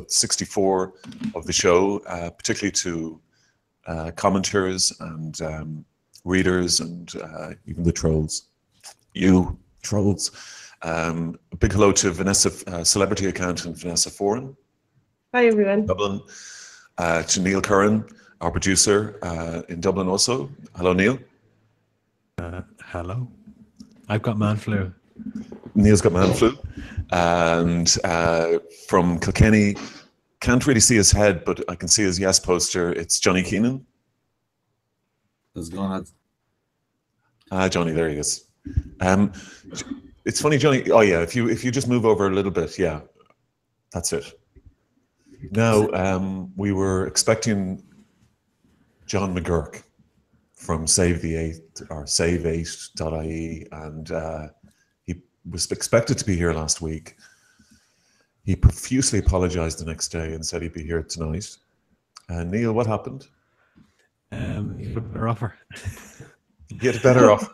64 of the show, particularly to commenters and readers and even the trolls. You trolls. A big hello to Vanessa, celebrity accountant Vanessa Foran. Hi everyone. Dublin. To Neil Curran, our producer in Dublin also. Hello, Neil. Hello. I've got man flu. Neil's got man flu. And from Kilkenny, can't really see his head, but I can see his yes poster. It's Johnny Keenan. What's going on? Johnny, there he is. It's funny, Johnny. Oh yeah, if you just move over a little bit, yeah, that's it. Now we were expecting John McGurk from Save the 8 or Save8.ie, and he was expected to be here last week. He profusely apologized the next day and said he'd be here tonight. Neil, what happened? He had a better offer. He had a better offer.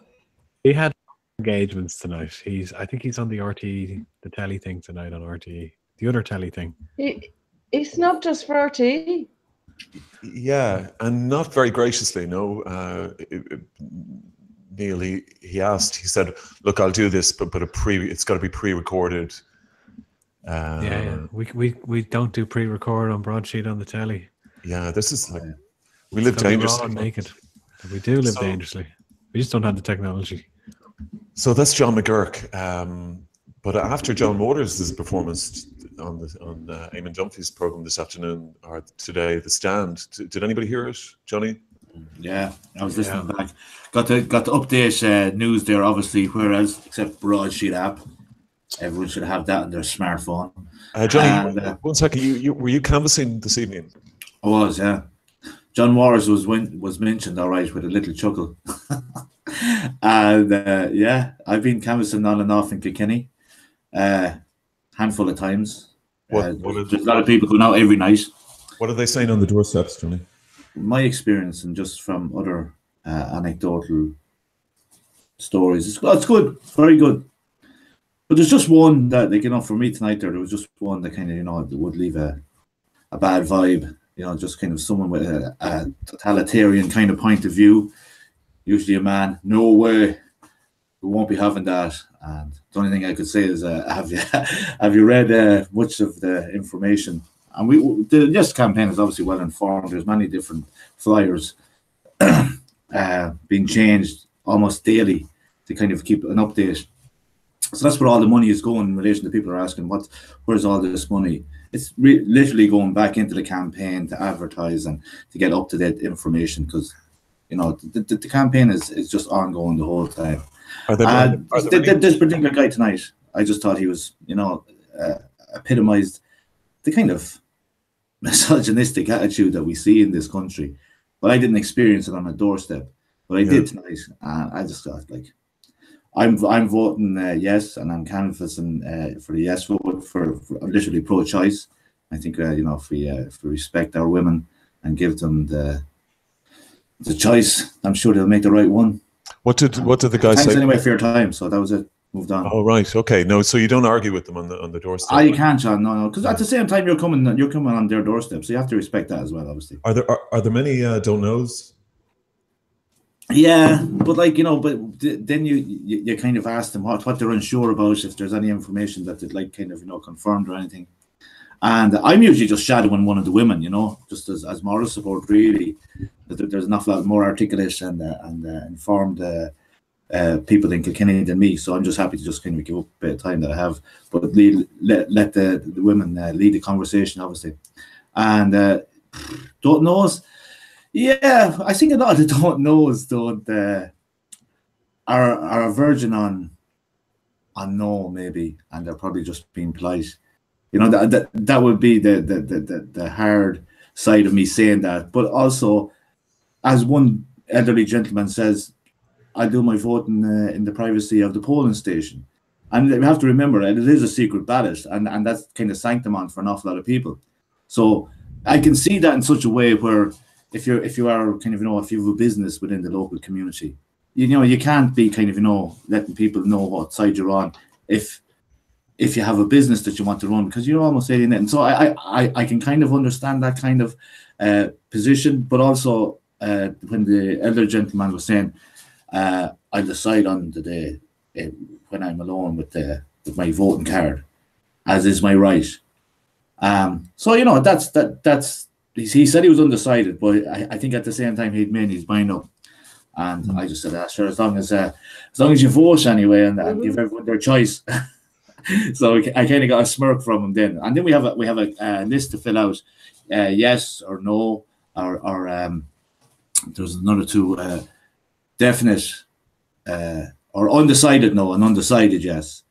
He had engagements tonight. I think he's on the RTE, the Telly thing tonight on RTE, the other Telly thing. It's not just for RTE. Yeah, and not very graciously, no. Neil, he asked, he said, look, I'll do this, but it's got to be pre-recorded. Yeah. We don't do pre-record on Broadsheet on the Telly. Yeah, this is like, we live dangerously. Raw and naked. We do live dangerously. We just don't have the technology. So that's John McGurk. But after John Waters' performance on Eamon Dunphy's program this afternoon or today, The Stand, did anybody hear it, Johnny? Yeah, I was listening back. Got to update news there, obviously. Whereas, except Broadsheet app, everyone should have that on their smartphone. Johnny, 1 second. Were you canvassing this evening? I was, yeah. John Waters was mentioned, all right, with a little chuckle. And yeah, I've been canvassing on and off in Kilkenny, handful of times. There's a lot of people going out every night. What are they saying on the doorsteps, Johnny? My experience and just from other anecdotal stories, it's good, very good. But there's just one that, like, for me tonight there was just one that kind of, would leave a bad vibe. Just kind of someone with a totalitarian kind of point of view. Usually a man, no way, we won't be having that. And the only thing I could say is, have you read much of the information? And the Yes campaign is obviously well informed. There's many different flyers being changed almost daily to kind of keep an update. So that's where all the money is going in relation to people are asking, where's all this money? It's literally going back into the campaign to advertise and to get up-to-date information because, the campaign is just ongoing the whole time. This particular guy tonight, I just thought he was, epitomized the kind of misogynistic attitude that we see in this country. But I didn't experience it on a doorstep, but I did tonight. And I just thought, like, I'm voting yes, and I'm canvassing for the yes vote for literally pro-choice. I think if we respect our women and give them the choice, I'm sure they'll make the right one. What did the guy say? Thanks anyway for your time. So that was it. Moved on. Oh right, okay. No, so you don't argue with them on the doorstep. You can't, John. No, because at the same time you're coming on their doorstep, so you have to respect that as well. Obviously. Are there many don't knows? Yeah, but but then you kind of ask them what they're unsure about, if there's any information that they'd like kind of confirmed or anything. And I'm usually just shadowing one of the women, just as moral support, really. There's an awful lot more articulate and informed people in Kilkenny than me, so I'm just happy to just kind of give up a bit of time that I have, but let the women lead the conversation, obviously. And don't knows. Yeah, I think a lot of the don't knows are a virgin on no, maybe, and they're probably just being polite. That would be the hard side of me saying that. But also, as one elderly gentleman says, I do my voting in the privacy of the polling station. And we have to remember that it is a secret ballot, and that's kind of sanctimony for an awful lot of people. So I can see that in such a way where if you are kind of, if you have a business within the local community, you can't be kind of, letting people know what side you're on if if you have a business that you want to run, because you're almost alienating. So I can kind of understand that kind of position, but also when the elder gentleman was saying, I'll decide on the day when I'm alone with my voting card, as is my right. So you know, that's he said he was undecided, but I think at the same time he'd made his mind up, and I just said, sure, as long as you vote anyway, and give everyone their choice. So I kind of got a smirk from him then, and then we have a list to fill out, yes or no, or there's another two, definite or undecided no and undecided yes.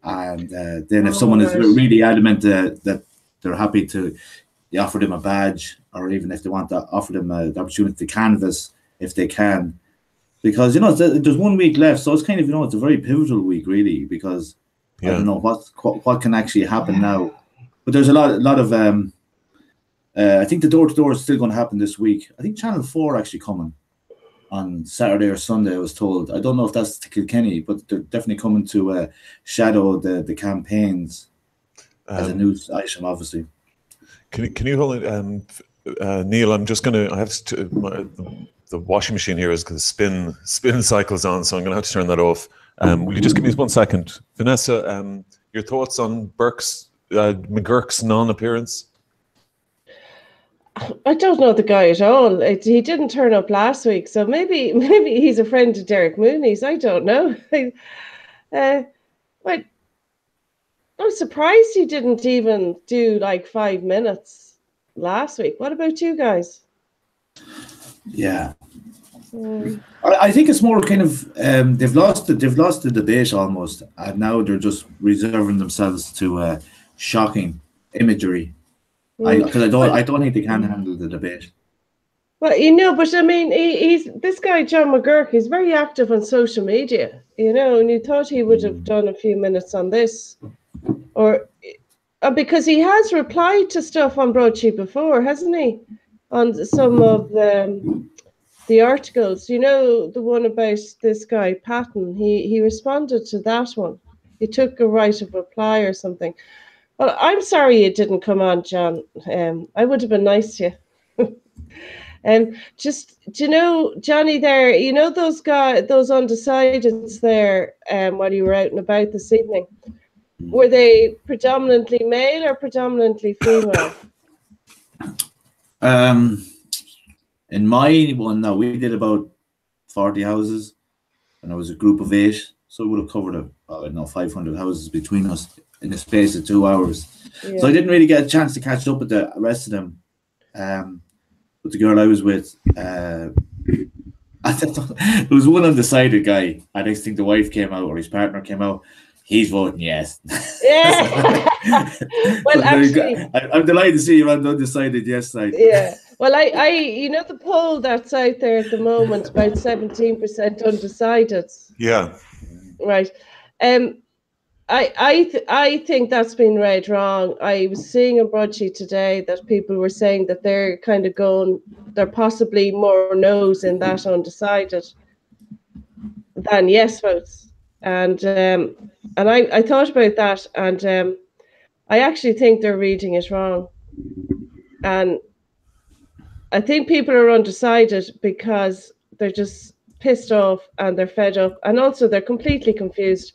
And then if someone is really adamant that they're happy to, you offer them a badge, or even if they want to offer them the opportunity to canvass if they can, because you know there's 1 week left, so it's kind of, you know, it's a very pivotal week really, because I don't know what can actually happen now. But there's a lot of I think the door-to-door is still going to happen this week. I think Channel 4 actually coming on Saturday or Sunday, I was told. I don't know if that's to Kilkenny, but they're definitely coming to shadow the campaigns as a news item, obviously. Can you hold it, Neil? I'm just going to. I have to. The washing machine here is because spin cycle's on, so I'm going to have to turn that off. Will you just give me 1 second, Vanessa? Your thoughts on McGurk's non-appearance? I don't know the guy at all. He didn't turn up last week, so maybe he's a friend of Derek Mooney's. I don't know. I'm surprised he didn't even do like 5 minutes last week. What about you guys? Yeah, I think it's more kind of they've lost the debate almost, and now they're just reserving themselves to shocking imagery. Because I don't think they can handle the debate. Well, you know, but I mean, he's this guy John McGurk is very active on social media, you know, and you thought he would have done a few minutes on this, or because he has replied to stuff on Broadsheet before, hasn't he? On some of the articles, you know, the one about this guy Patton, he responded to that one. He took a right of reply or something. Well, I'm sorry you didn't come on, John. I would have been nice to you. Just, do you know, Johnny, there, you know those undecideds there, while you were out and about this evening, were they predominantly male or predominantly female? In my one now, we did about 40 houses, and there was a group of 8, so we would have covered 500 houses between us in the space of 2 hours. Yeah. So I didn't really get a chance to catch up with the rest of them. But the girl I was with, there was one undecided guy. I just think the wife came out, or his partner came out. He's voting yes. Yeah. Well, actually, I'm delighted to see you on the undecided yes side. Yeah. Well, I you know the poll that's out there at the moment, about 17% undecided. Yeah. Right. I think that's been read wrong. I was seeing a broadsheet today that people were saying that they're kind of they're possibly more no's in that undecided than yes votes. And I thought about that, and I actually think they're reading it wrong. And I think people are undecided because they're just pissed off and they're fed up, and also they're completely confused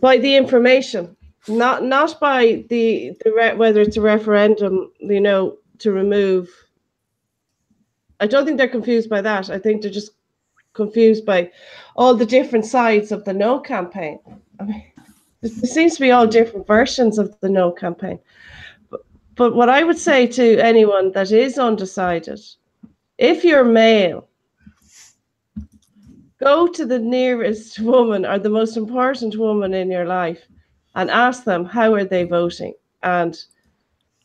by the information, not by the whether it's a referendum, you know, to remove. I don't think they're confused by that. I think they're just confused by all the different sides of the no campaign. I mean, there seems to be all different versions of the no campaign. But what I would say to anyone that is undecided, if you're male, go to the nearest woman or the most important woman in your life and ask them how are they voting, and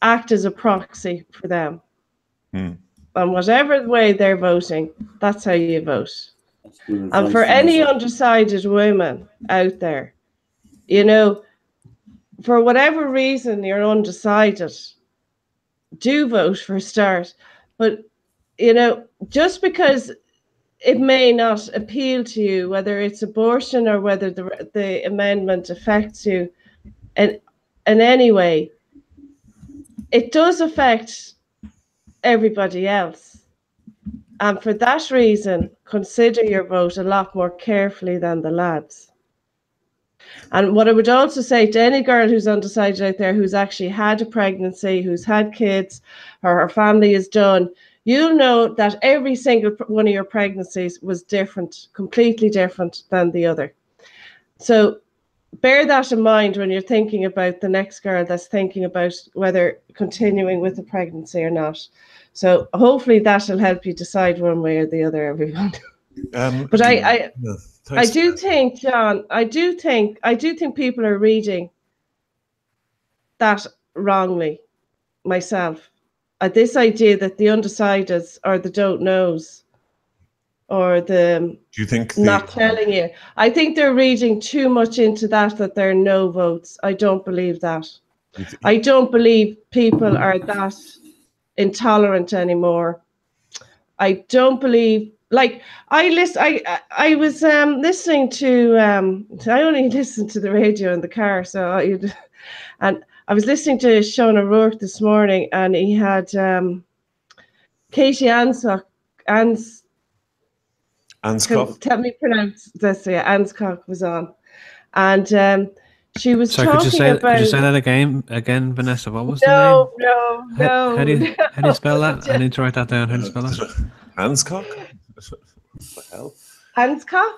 act as a proxy for them. And whatever way they're voting, that's how you vote. And for any undecided women out there, you know, for whatever reason you're undecided, do vote for a start. But, you know, just because it may not appeal to you, whether it's abortion or whether the amendment affects you in any way. It does affect everybody else. And for that reason, consider your vote a lot more carefully than the lads. And what I would also say to any girl who's undecided out there, who's actually had a pregnancy, who's had kids, or her family is done, you'll know that every single one of your pregnancies was different, completely different than the other. So bear that in mind when you're thinking about the next girl that's thinking about whether continuing with the pregnancy or not. So hopefully that will help you decide one way or the other, everyone. But I do think, John, I do think people are reading that wrongly myself. This idea that the undecideds or the don't knows or the do you think not telling you. I think they're reading too much into that there are no votes. I don't believe that. I don't believe people are that intolerant anymore. I don't believe, like, I was listening to I only listen to the radio in the car, and I was listening to Sean O'Rourke this morning, and he had Katie Anscock. Tell me pronounce this. Yeah, Anscock was on, and she was talking about. Could you say that again, Vanessa? What was the name? No. How do you spell that? I need to write that down. How do you spell that? Anscock? What the hell? Anscock?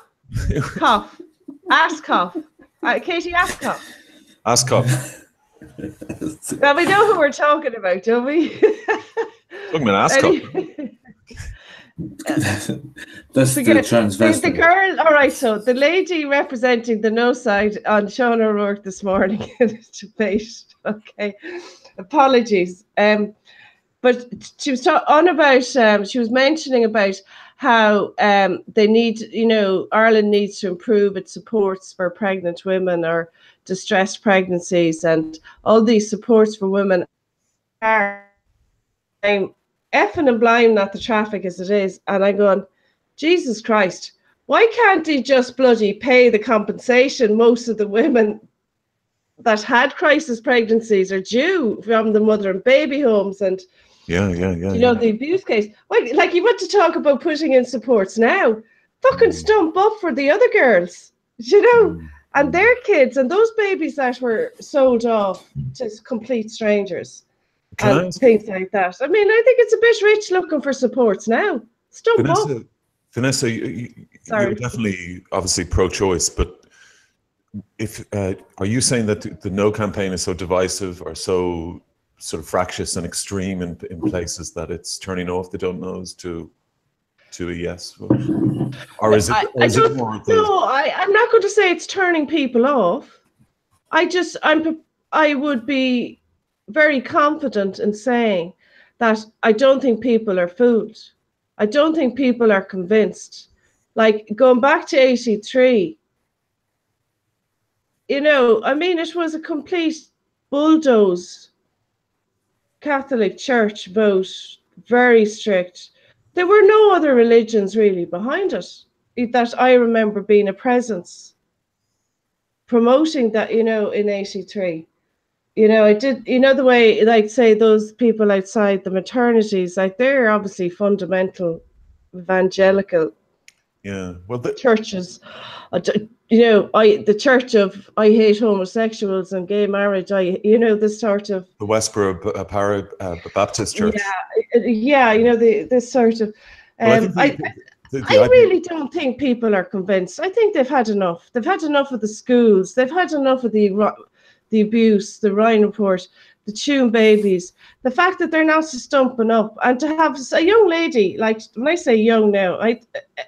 Cough. Ascoff. Katie Ascoff. Ascoff. Well, we know who we're talking about, don't we? Talking about Ascoff. That's the transvestite. The girl, all right, so the lady representing the no side on Sean O'Rourke this morning in the debate, okay, apologies. But she was on about, she was mentioning about how they need, Ireland needs to improve its supports for pregnant women or distressed pregnancies, and all these supports for women are effing and blind at the traffic as it is. And I'm going, Jesus Christ, why can't he just bloody pay the compensation most of the women that had crisis pregnancies are due from the mother and baby homes and the abuse case? Well, like, you want to talk about putting in supports now, fucking stump up for the other girls, and their kids and those babies that were sold off to complete strangers. And things like that. I mean, I think it's a bit rich looking for supports now. Stump up. Vanessa, you're definitely obviously pro-choice, but if are you saying that the no campaign is so divisive or so sort of fractious and extreme in places that it's turning off the don't knows to a yes vote? Or is it more? No, I'm not going to say it's turning people off. I would be very confident in saying that I don't think people are fooled. I don't think people are convinced. Like, going back to 83, I mean, it was a complete bulldoze Catholic Church vote, very strict. There were no other religions really behind it, that I remember being a presence promoting that, in 83. I did, the way, like, say, those people outside the maternities, like, they're obviously fundamental evangelical churches. The church of I hate homosexuals and gay marriage. This sort of the Westboro Baptist Church. Yeah, this sort of. I really don't think people are convinced. I think they've had enough. They've had enough of the schools. They've had enough of the abuse, the Ryan report, the tune babies, the fact that they're not stumping up, and to have a young lady, like, when I say young now,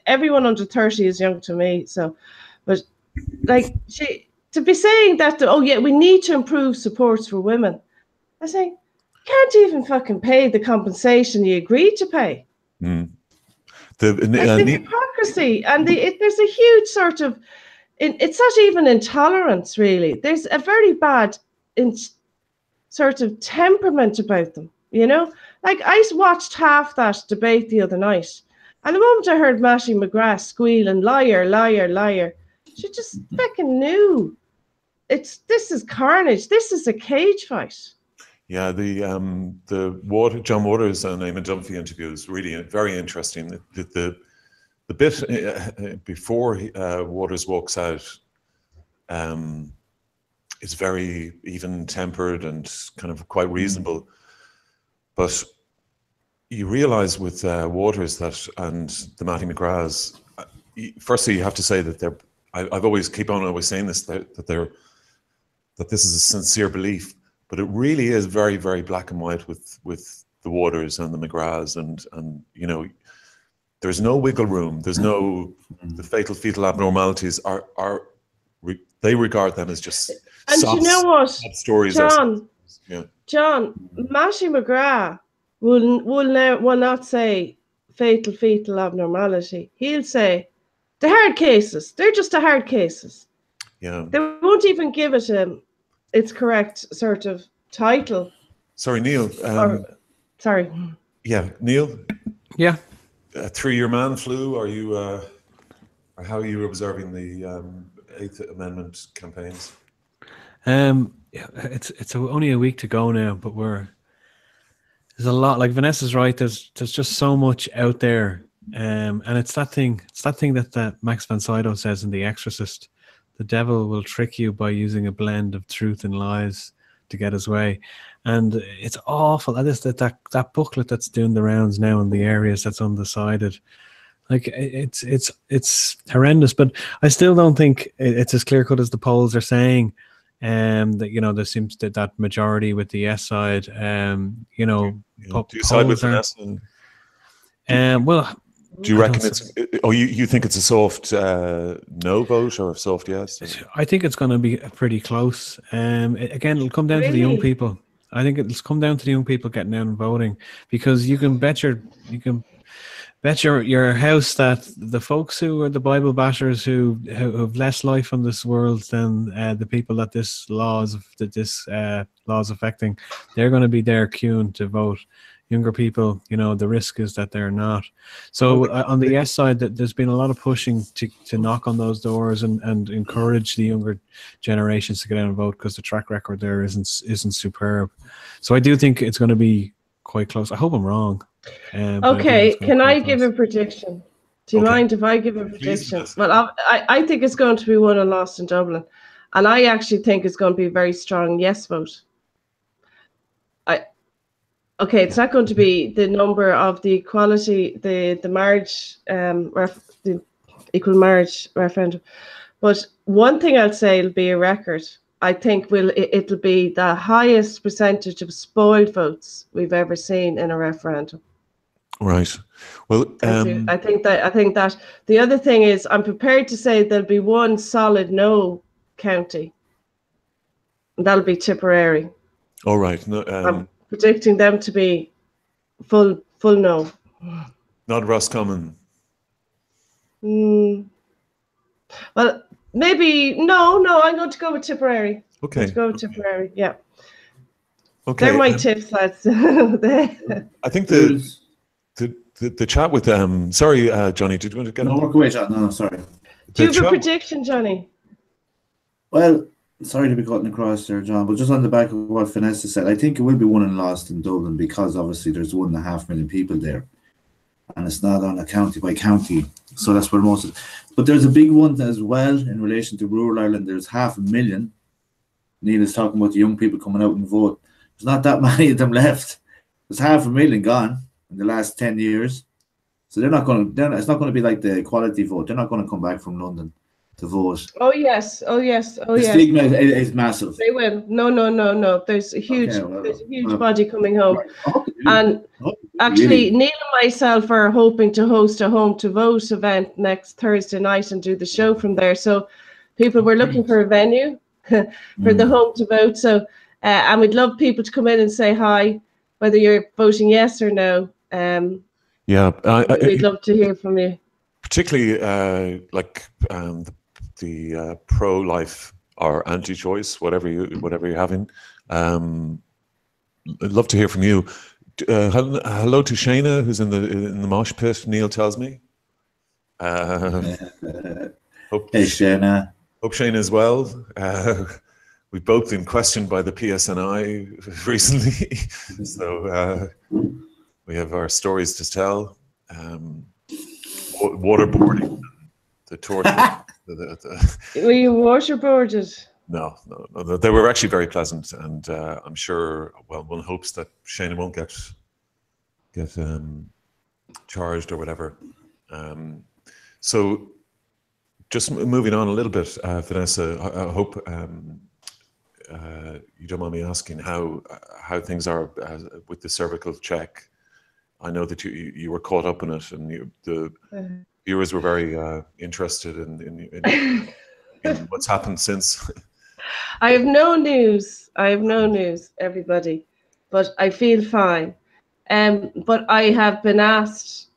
everyone under 30 is young to me. So, but like, to be saying that, we need to improve supports for women. I say, you can't even fucking pay the compensation you agreed to pay. The hypocrisy, and there's a huge sort of. It's not even intolerance, really. There's a very bad sort of temperament about them, Like, I watched half that debate the other night, And the moment I heard Matty McGrath squealing, liar, liar, liar, she just fucking knew. This is carnage. This is a cage fight. Yeah, the John Waters and Eamon Dunphy interview is really very interesting. The bit before Waters walks out is very even tempered and kind of quite reasonable, but you realise with Waters and the Matty McGraths, firstly you have to say that they're. I've always always saying this that this is a sincere belief, but it really is very, very black and white with the Waters and the McGraths, and you know, there's no wiggle room. There's no the fetal abnormalities they regard them as just and soft, you know what stories. John, John, Matty McGrath will not say fetal abnormality. He'll say the hard cases. They're just the hard cases. Yeah, they won't even give it its correct sort of title. Sorry, Neil. Sorry. Yeah, Neil. Yeah. Through your man flu, are you? Or how are you observing the Eighth Amendment campaigns? Yeah, it's only a week to go now, but there's a lot. Like Vanessa's right. There's just so much out there, and it's that thing. It's that thing that Max von Sydow says in The Exorcist. The devil will trick you by using a blend of truth and lies to get his way, and it's awful. That booklet that's doing the rounds now in the areas that's undecided. Like it's horrendous, but I still don't think it's as clear cut as the polls are saying. That you know there seems that majority with the yes side. You know, do you side with Vanessa? Well, do you reckon it's? Oh, you think it's a soft no vote or a soft yes? I think it's going to be pretty close. Again, it'll come down to the young people. I think it'll come down to the young people getting out and voting, because you can bet your house that the folks who are the Bible bashers who have less life on this world than the people that this law is affecting, they're going to be there queuing to vote. Younger people, you know, the risk is that they're not. So on the yes side, that there's been a lot of pushing to knock on those doors and encourage the younger generations to get out and vote, because the track record there isn't superb. So I do think it's going to be quite close. I hope I'm wrong. Okay, can I give a prediction? Do you mind if I give a prediction? Well, I think it's going to be won and lost in Dublin, and I actually think it's going to be a very strong yes vote. Okay, it's not going to be the number of the equality, the marriage, the equal marriage referendum, but one thing I'll say, it'll be a record. I think it'll be the highest percentage of spoiled votes we've ever seen in a referendum. Right. Well, I think that the other thing is, I'm prepared to say there'll be one solid no county, and that'll be Tipperary. All right. No, I'm predicting them to be full no. Not Roscommon. Well, maybe no. I'm going to go with Tipperary. Okay. Let's go with Tipperary. Yeah. Okay. They're my tips, lads. I think the chat with sorry, Johnny, did you want to get? No, work away, John. No, sorry. Do you have a prediction, Johnny? Well, sorry to be cutting across there, John, but just on the back of what Vanessa said, I think it will be won and lost in Dublin, because obviously there's 1.5 million people there, and it's not on a county by county, so that's where most of it. But there's a big one as well in relation to rural Ireland. There's 500,000. Neil is talking about the young people coming out and vote. There's not that many of them left. There's 500,000 gone in the last 10 years, so they're not going to. It's not going to be like the equality vote. They're not going to come back from London to vote. Oh yes. The stigma is massive. They will. No. There's a huge body coming home. And actually, Neil and myself are hoping to host a home to vote event next Thursday night and do the show from there. So people were looking for a venue for the home to vote. So and we'd love people to come in and say hi, whether you're voting yes or no. We'd love to hear from you. Particularly the pro-life or anti-choice, whatever you're having. I'd love to hear from you. Hello to Shayna, who's in the mosh pit. Neil tells me. Hope Hey, Shana. Hope Shayna is well. We've both been questioned by the PSNI recently, so we have our stories to tell. Waterboarding, the torture. Were you waterboarded? No, they were actually very pleasant, and I'm sure. Well, one hopes that Shayna won't get charged or whatever. So, just moving on a little bit, Vanessa. I hope you don't mind me asking how things are with the cervical check. I know that you were caught up in it, and the viewers were very interested in what's happened since. I have no news. Everybody, but I feel fine. But I have been asked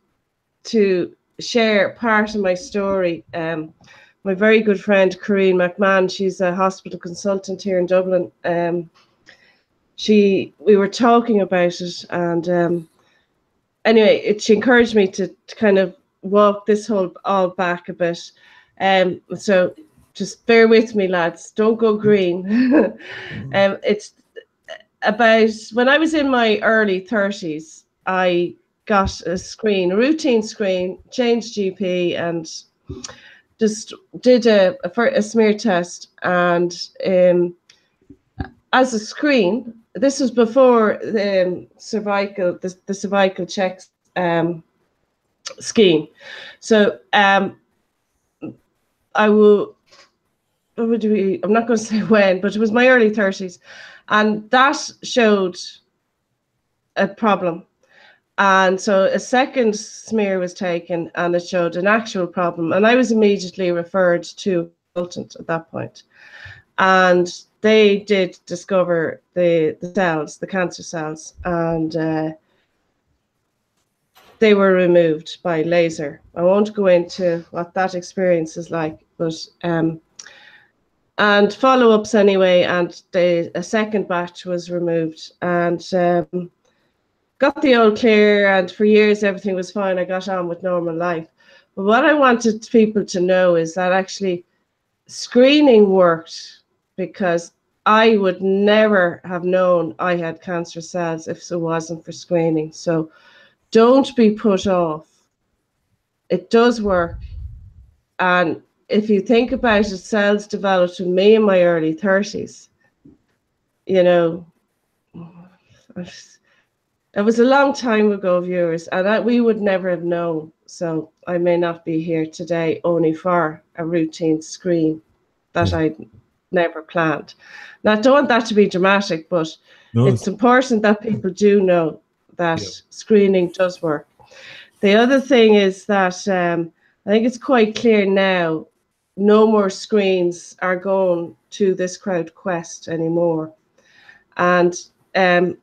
to share part of my story. My very good friend Corinne McMahon, she's a hospital consultant here in Dublin. We were talking about it, and anyway, she encouraged me to kind of walk this all back a bit. So just bear with me, lads. Don't go green. It's about when I was in my early 30s, I got a routine screen, changed GP, and just did a smear test. And as a screen, this was before the cervical checks scheme. So I'm not going to say when, but it was my early 30s, and that showed a problem. And so a second smear was taken, and it showed an actual problem. And I was immediately referred to a consultant at that point. And they did discover the cells, the cancer cells, and they were removed by laser. I won't go into what that experience is like, but and follow-ups anyway, and a second batch was removed, and got the all clear, and for years everything was fine. I got on with normal life. But what I wanted people to know is that actually screening worked, because I would never have known I had cancer cells if it wasn't for screening. So don't be put off. It does work. And if you think about it, cells developed in me in my early 30s. You know, it was a long time ago, viewers, and we would never have known. So I may not be here today only for a routine screen that I never planned. Now, I don't want that to be dramatic, but it's important that people do know that screening does work. The other thing is that I think it's quite clear now, no more screens are going to this crowd quest anymore. And I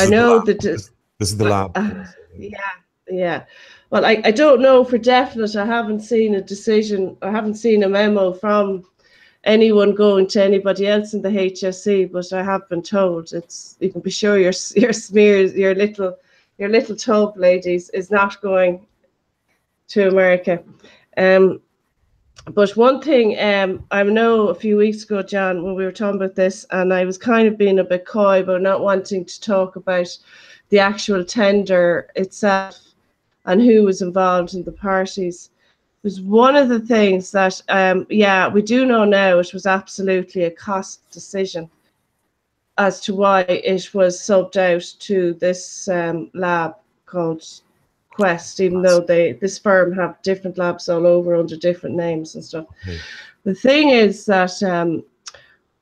know that this is the lab. Yeah. Well, I don't know for definite. I haven't seen a decision. I haven't seen a memo from anyone going to anybody else in the HSE, but I have been told you can be sure your smears, your little tub, ladies, is not going to America. But one thing, I know a few weeks ago, John, when we were talking about this, and I was kind of being a bit coy about not wanting to talk about the actual tender itself and who was involved in the parties. It was one of the things that, we do know now it was absolutely a cost decision as to why it was subbed out to this lab called Quest, even though this firm have different labs all over under different names and stuff. The thing is that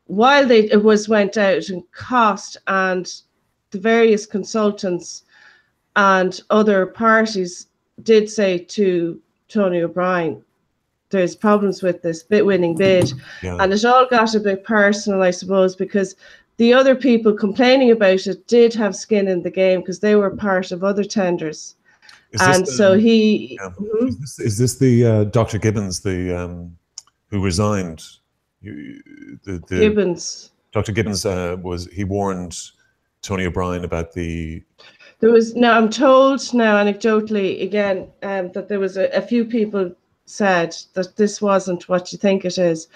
while it went out in cost, and the various consultants and other parties did say to Tony O'Brien, there's problems with this winning bid. And it all got a bit personal, I suppose, because the other people complaining about it did have skin in the game because they were part of other tenders. Is this the Dr. Gibbons, who resigned? Gibbons. Dr. Gibbons he warned Tony O'Brien about the. There was now. I'm told now, anecdotally again, that there was a few people said that this wasn't what you think it is,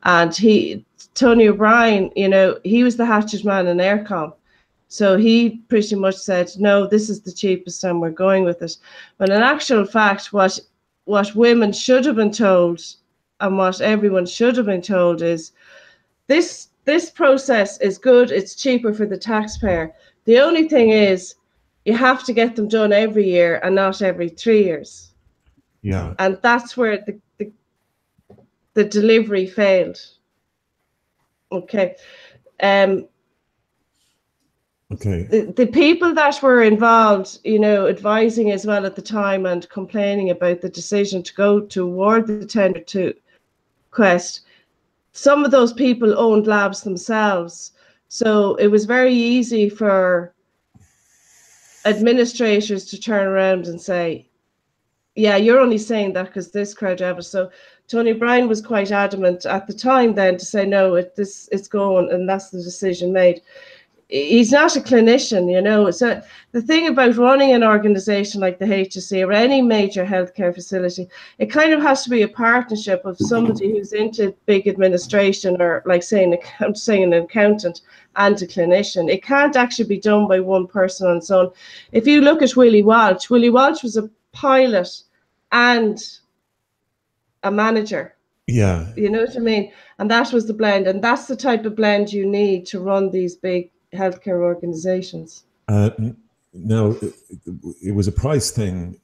and Tony O'Brien, he was the hatchet man in Aircom, so he pretty much said, no, this is the cheapest, and we're going with it. But in actual fact, what women should have been told, and what everyone should have been told, is this process is good. It's cheaper for the taxpayer. The only thing is, you have to get them done every year and not every 3 years. Yeah. And that's where the delivery failed. Okay. Okay. The people that were involved, advising as well at the time and complaining about the decision to go toward the tender to Quest, some of those people owned labs themselves. So it was very easy for administrators to turn around and say, yeah, you're only saying that because this crowd ever. So Tony Bryan was quite adamant at the time then to say, no, it's going, and that's the decision made. He's not a clinician, So the thing about running an organization like the HSE or any major healthcare facility, it kind of has to be a partnership of somebody who's into big administration, or like saying an accountant and a clinician. It can't actually be done by one person on its own. If you look at Willie Walsh was a pilot and a manager. Yeah. You know what I mean? And that was the blend. And that's the type of blend you need to run these big healthcare organizations. Now, it was a price thing.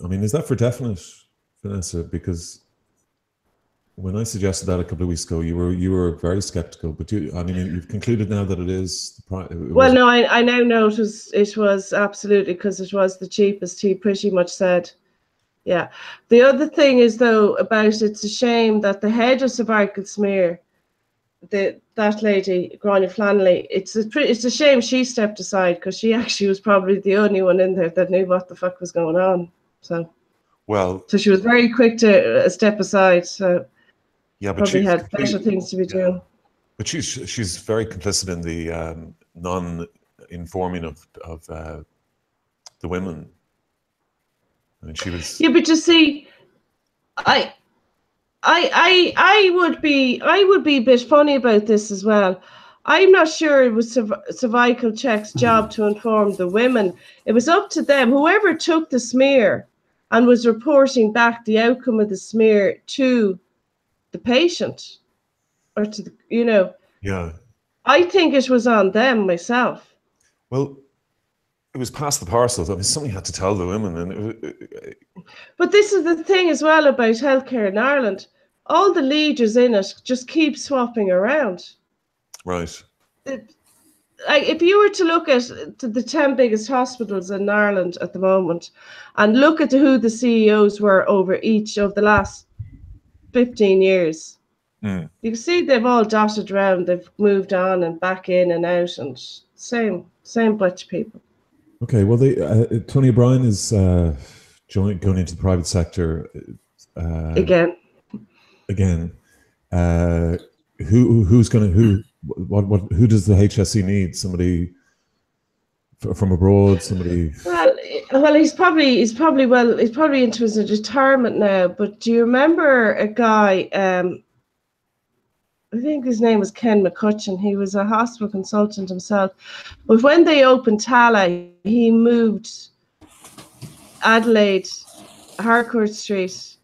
I mean, is that for definite, Vanessa? Because when I suggested that a couple of weeks ago, you were very skeptical. But you've concluded now that it is the price. Well, no, I now know it was absolutely, because it was the cheapest. He pretty much said. Yeah. The other thing is, though, about it's a shame that the head of cervical smear, that lady, Grania Flannelly, it's a shame she stepped aside, because she actually was probably the only one in there that knew what the fuck was going on. So she was very quick to step aside. So yeah, but probably had better things to be doing. But she's very complicit in the non-informing of the women. I mean, she was. Yeah, but you see, I would be a bit funny about this as well. I'm not sure it was Cervical Check's job to inform the women. It was up to them. Whoever took the smear and was reporting back the outcome of the smear to the patient, or to the, Yeah. I think it was on them myself. Well, it was past the parcels. I mean, somebody had to tell the women. But this is the thing as well about healthcare in Ireland. All the leaders in it just keep swapping around. Right. If you were to look at the 10 biggest hospitals in Ireland at the moment and look at who the CEOs were over each of the last 15 years, you can see they've all dotted around. They've moved on and back in and out, and same bunch of people. Okay, well, Tony O'Brien is going into the private sector again. Who does the HSE need? Somebody from abroad? Somebody? Well, he's probably into his retirement now. But do you remember a guy? I think his name was Ken McCutcheon. He was a hospital consultant himself. But when they opened Tala, he moved Adelaide, Harcourt Street,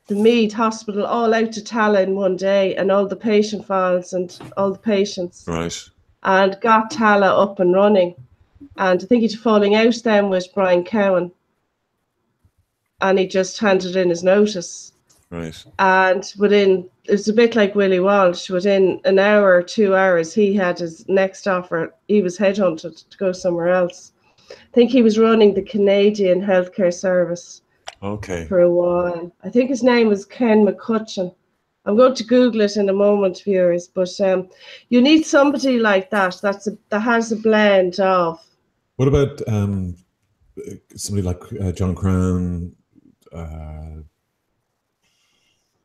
the Mead Hospital, all out to Tala in one day, and all the patient files and all the patients. Right. And got Tala up and running. And I think he's falling out then with Brian Cowan. And he just handed in his notice. Right. And it's a bit like Willie Walsh, within an hour or 2 hours, he had his next offer. He was headhunted to go somewhere else. I think he was running the Canadian Healthcare Service for a while. I think his name was Ken McCutcheon. I'm going to Google it in a moment, viewers. But you need somebody like that that has a blend of. What about somebody like John Crown?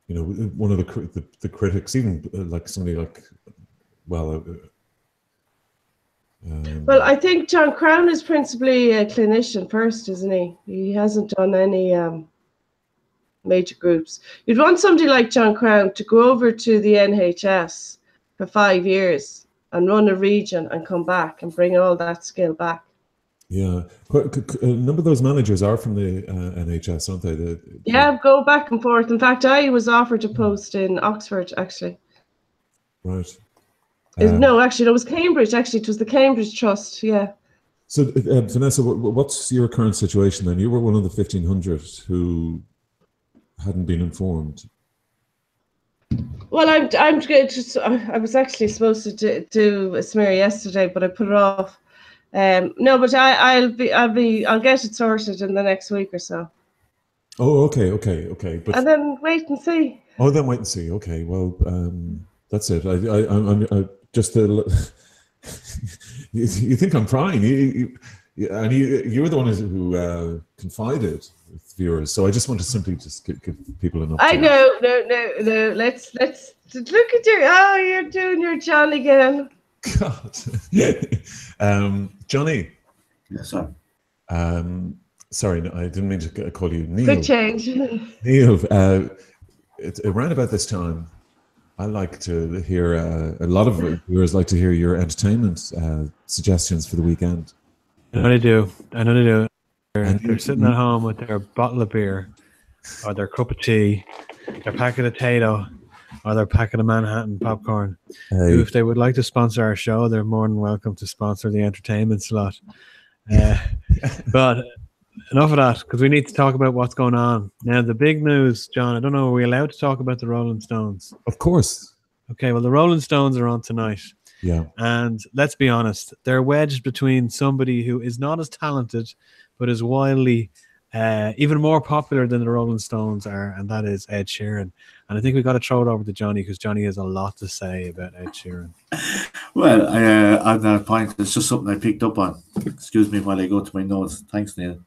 One of the critics, even like somebody like, Well, I think John Crown is principally a clinician first, isn't he? He hasn't done any major groups. You'd want somebody like John Crown to go over to the NHS for 5 years and run a region and come back and bring all that skill back. Yeah, a number of those managers are from the NHS, aren't they? Yeah, go back and forth. In fact, I was offered a post in Oxford, actually. Right. No, actually, it was Cambridge. Actually, it was the Cambridge Trust. Yeah. So, Vanessa, what's your current situation then? You were one of the 1,500 who hadn't been informed. Well, I'm just. I was actually supposed to do a smear yesterday, but I put it off. No, but I'll get it sorted in the next week or so. Oh, okay. But and then wait and see. Oh, then wait and see. Okay, well, that's it. I'm just you think I'm prying? You were the one who confided with viewers, so I just want to simply just give people an update. I know, no. Let's look at you. Oh, you're doing your John again. God, Johnny. Yes, sir. Sorry, no, I didn't mean to call you Neil. Good change. Neil, around about this time, I like to hear, a lot of viewers like to hear your entertainment suggestions for the weekend. I know they do. They're sitting at home with their bottle of beer or their cup of tea, their packet of Tato, or their packet of Manhattan popcorn. Hey. If they would like to sponsor our show, they're more than welcome to sponsor the entertainment slot. But enough of that, because we need to talk about what's going on. Now, the big news, John, I don't know, are we allowed to talk about the Rolling Stones? Of course. Okay, well, the Rolling Stones are on tonight. Yeah. And let's be honest, they're wedged between somebody who is not as talented, but is wildly even more popular than the Rolling Stones are, and that is Ed Sheeran. And I think we've got to throw it over to Johnny, because Johnny has a lot to say about Ed Sheeran. Well, on that point, it's just something I picked up on. Excuse me while I go to my notes. Thanks, Neil.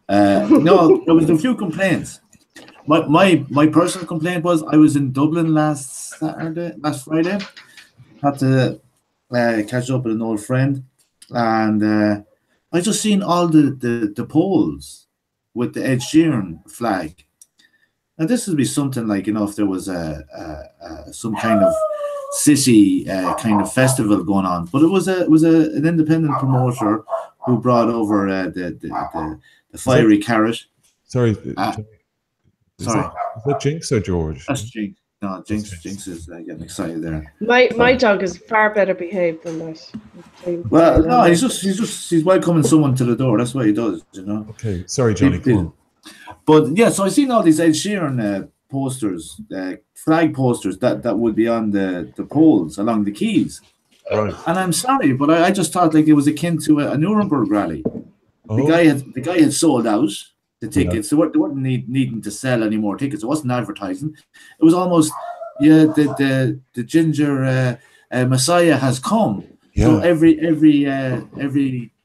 No, there was a few complaints. My personal complaint was I was in Dublin last Friday. Had to catch up with an old friend, and I just seen all the poles with the Ed Sheeran flag. Now this would be something like, if there was some kind of city kind of festival going on, but it was an independent promoter who brought over the fiery carrot. Sorry. Sorry. Is that Jinx or George? That's Jinx. No, Jinx is getting excited there. My dog is far better behaved than that. Well, no, he's welcoming someone to the door. That's what he does, Okay, sorry, Johnny. Come on. But yeah, so I seen all these Ed Sheeran posters, flag posters that would be on the poles along the quays. Right. And I'm sorry, but I just thought like it was akin to a Nuremberg rally. Oh. The guy had sold out the tickets. Yeah. They weren't needing to sell any more tickets. It wasn't advertising. It was almost, the ginger Messiah has come. Yeah. So every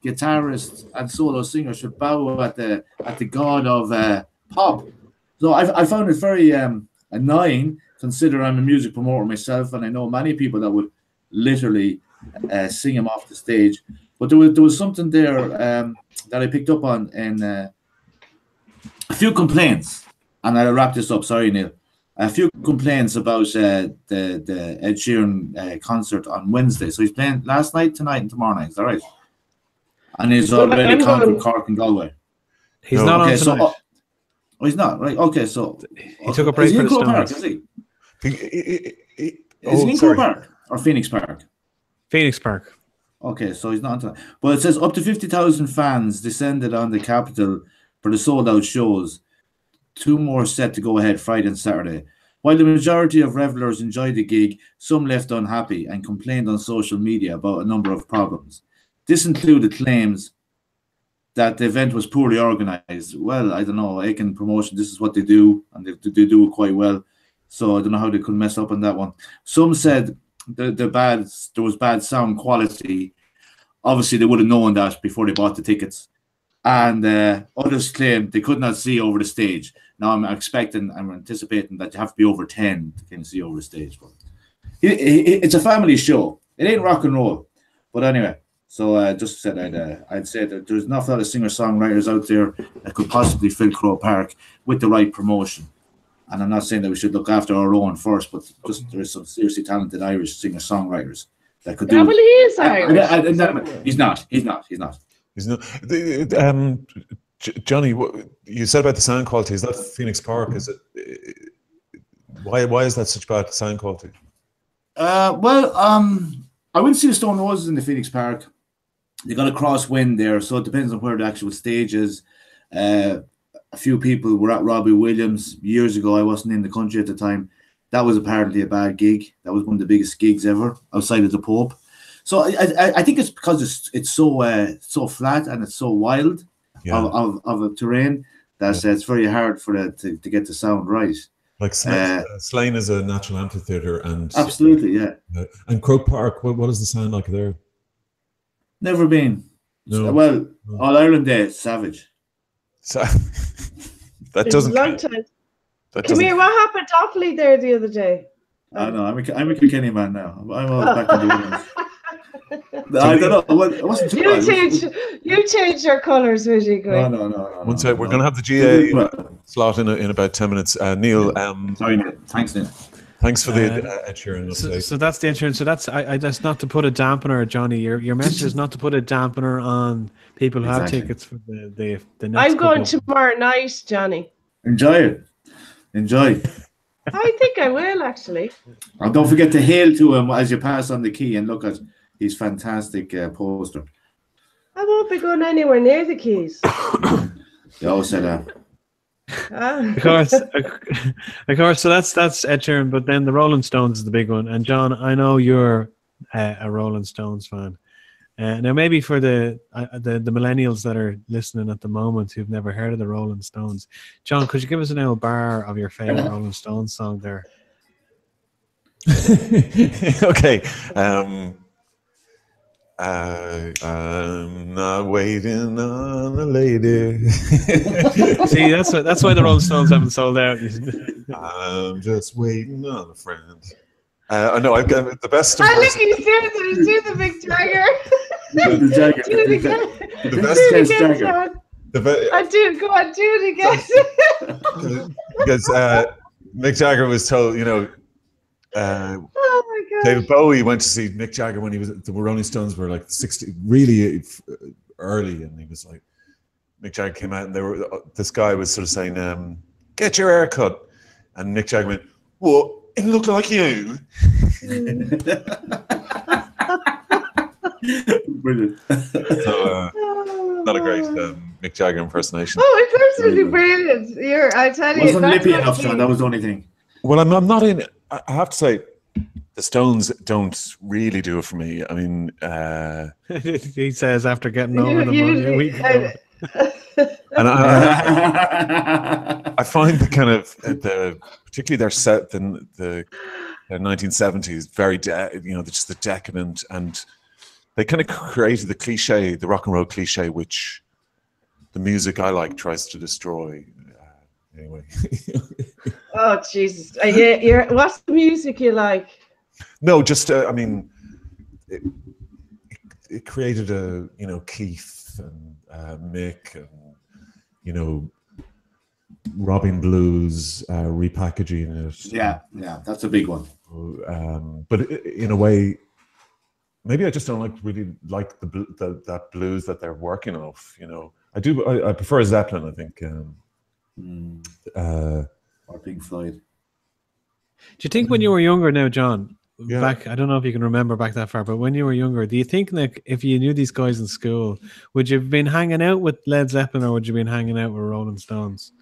guitarist and solo singer should bow at the god of pop. So I found it very annoying, considering I'm a music promoter myself, and I know many people that would literally sing him off the stage. But there was something there that I picked up on in a few complaints, and I'll wrap this up. Sorry, Neil. A few complaints about the Ed Sheeran concert on Wednesday. So he's playing last night, tonight, and tomorrow night. Is that right? And he's already conquered Cork and Galway. He's not on tonight. So, he's not, right? Okay, so he took a break for the Stones. Park, is he? Is he in Croke Park or Phoenix Park? Phoenix Park. Okay, so he's not on tonight. But it says up to 50,000 fans descended on the capital for the sold-out shows. 2 more set to go ahead Friday and Saturday. While the majority of revelers enjoyed the gig, some left unhappy and complained on social media about a number of problems. This included claims that the event was poorly organized. Well, I don't know, Aiken Promotion, this is what they do, and they do it quite well. So I don't know how they could mess up on that one. Some said there was bad sound quality. Obviously, they would have known that before they bought the tickets. And others claimed they could not see over the stage. Now I'm anticipating that you have to be over 10 to kind of see over the stage. But it's a family show. It ain't rock and roll. But anyway, So just said I'd say that there's not a lot of singer-songwriters out there that could possibly fill Croke Park with the right promotion. And I'm not saying that we should look after our own first, but just there is some seriously talented Irish singer-songwriters that could do Yeah, well, he is Irish. He's not. He's not. Johnny, you said about the sound quality. Is that Phoenix Park? Is it? Why is that such bad sound quality? I went to see the Stone Roses in the Phoenix Park. They got a crosswind there, so it depends on where the actual stage is. A few people were at Robbie Williams years ago. I wasn't in the country at the time. That was apparently a bad gig. That was one of the biggest gigs ever outside of the Pope. So I think it's because it's so flat and it's so wild of a terrain that it's very hard for it to get the sound right. Like Slane is a natural amphitheatre, and absolutely, yeah. And Croke Park, what does the sound like there? Never been. No. Well, All Ireland Day, savage. So that doesn't. Long time. Come here. What happened to Offaly there the other day? I know. I'm a Kilkenny man now. I'm all back in the Women's. I don't know. It wasn't too bad. You changed your colours, would you? No. One sec. We're going to have the GA slot in about 10 minutes. Neil. Sorry, Neil. Thanks, Neil. Thanks for the Ed Sheeran. So that's the insurance. So that's not to put a dampener, Johnny. Your message is not to put a dampener on people who have tickets for the next. I'm going tomorrow night, Johnny. Enjoy it. Enjoy. I think I will actually. And don't forget to hail to him as you pass on the quay and look at his fantastic poster. I won't be going anywhere near the quays. They always say that. Of course. So that's Ed Sheeran, but then the Rolling Stones is the big one. And John, I know you're a Rolling Stones fan. Now, maybe for the millennials that are listening at the moment who've never heard of the Rolling Stones, John, could you give us an old bar of your favorite Rolling Stones song there? Okay. I'm not waiting on a lady. See, that's why the Rolling Stones haven't sold out. I'm just waiting on a friend. I know I've got the best. I think he's doing the big Jagger. The Jagger. Do it again. The best John. I do. Go on, do it again. Because Mick Jagger was told, oh my God. David Bowie went to see Mick Jagger when he was the Rolling Stones were like 60, really early, and he was like, Mick Jagger came out and this guy was sort of saying, "Get your hair cut," and Mick Jagger went, "What? It looked like you." Brilliant. So, not a great Mick Jagger impersonation. Oh, it's absolutely brilliant. I tell you, wasn't lippy enough, John. That was the only thing. Well, I'm not in. I have to say, the Stones don't really do it for me. I mean, he says after getting over them a week ago. And I find the kind of particularly their set the 1970s very just the decadent, and they kind of created the cliche, the rock and roll cliche, which the music I like tries to destroy. Anyway. Oh Jesus! What's the music you like? No, just I mean, it created Keith and Mick and Robin Blues repackaging it. Yeah, that's a big one. But in a way, maybe I just don't really like that blues that they're working off. I do. I prefer Zeppelin. I think. Or Pink Floyd. Do you think when you were younger now, John, Yeah. back, I don't know if you can remember back that far, but when you were younger, do you think that if you knew these guys in school, would you have been hanging out with Led Zeppelin or would you have been hanging out with Rolling Stones?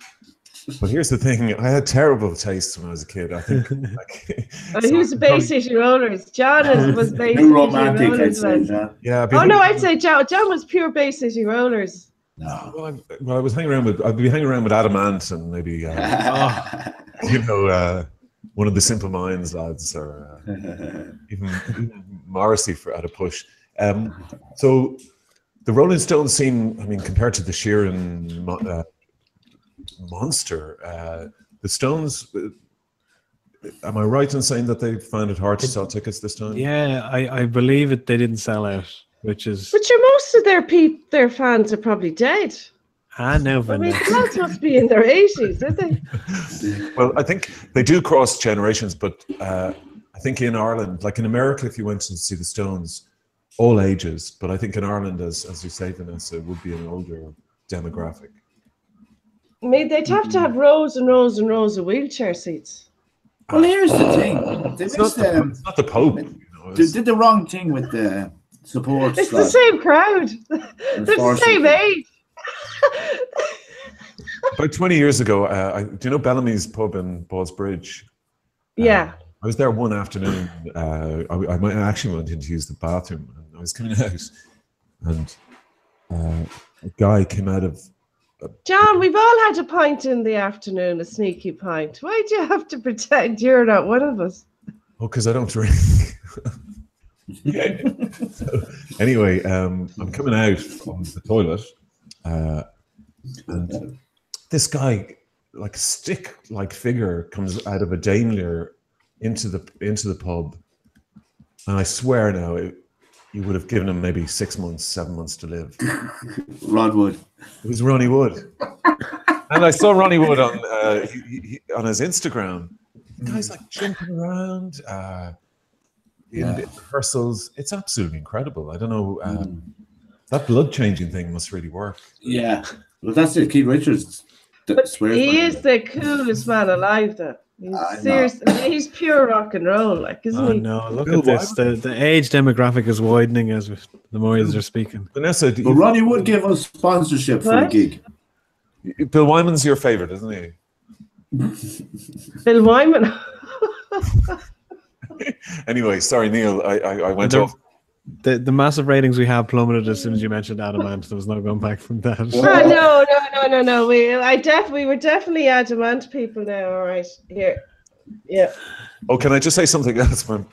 But here's the thing: I had terrible taste when I was a kid. I think. He was the Bay City Rollers. John was Bay City Too romantic, I'd Rollers. say, John. Yeah. I'd say John was pure Bay City Rollers. No. Well, I was hanging around with. I'd be hanging around with Adam Ant and maybe. One of the Simple Minds lads, or even Morrissey at a push. So the Rolling Stones seem, I mean, compared to the Sheeran monster, the Stones. Am I right in saying that they found it hard to sell tickets this time? Yeah, I believe it. They didn't sell out. which is. But most of their fans are probably dead. I know, I mean, Vanessa. the lads must be in their 80s, aren't they? Well, I think they do cross generations, but I think in Ireland, like in America, if you went to see the Stones, all ages, but I think in Ireland, as you say, Vanessa, it would be an older demographic. I mean, they'd have to have rows and rows and rows of wheelchair seats. Well, here's the thing. They It's not the Pope. You know, they did the wrong thing with the support. It's the same crowd. They're the same age. About 20 years ago, do you know Bellamy's pub in Ballsbridge? Yeah. I was there one afternoon. I actually went in to use the bathroom, and I was coming out, and a guy came out of. John, we've all had a pint in the afternoon, a sneaky pint. Why do you have to pretend you're not one of us? Oh, because I don't drink. So, anyway, I'm coming out from the toilet, and this guy, like a stick-like figure, comes out of a Daimler into the pub, and I swear now, you would have given him maybe 6 months, 7 months to live. Rod Wood. It was Ronnie Wood, and I saw Ronnie Wood on on his Instagram. The guy's like jumping around in rehearsals. It's absolutely incredible. I don't know. That blood changing thing must really work. Yeah, well, that's it. Keith Richards. He is the coolest man alive, though. He's seriously, he's pure rock and roll, like, isn't he? No, look at this. The age demographic is widening as the more they're speaking. Vanessa, well, Ronnie Wood gave us sponsorship for the gig. Bill Wyman's your favorite, isn't he? Bill Wyman. Anyway, sorry, Neil. I went off. The massive ratings we have plummeted as soon as you mentioned Adamant. There was no going back from that. No. We were definitely Adamant people now. All right, here, yeah. Oh, can I just say something else? My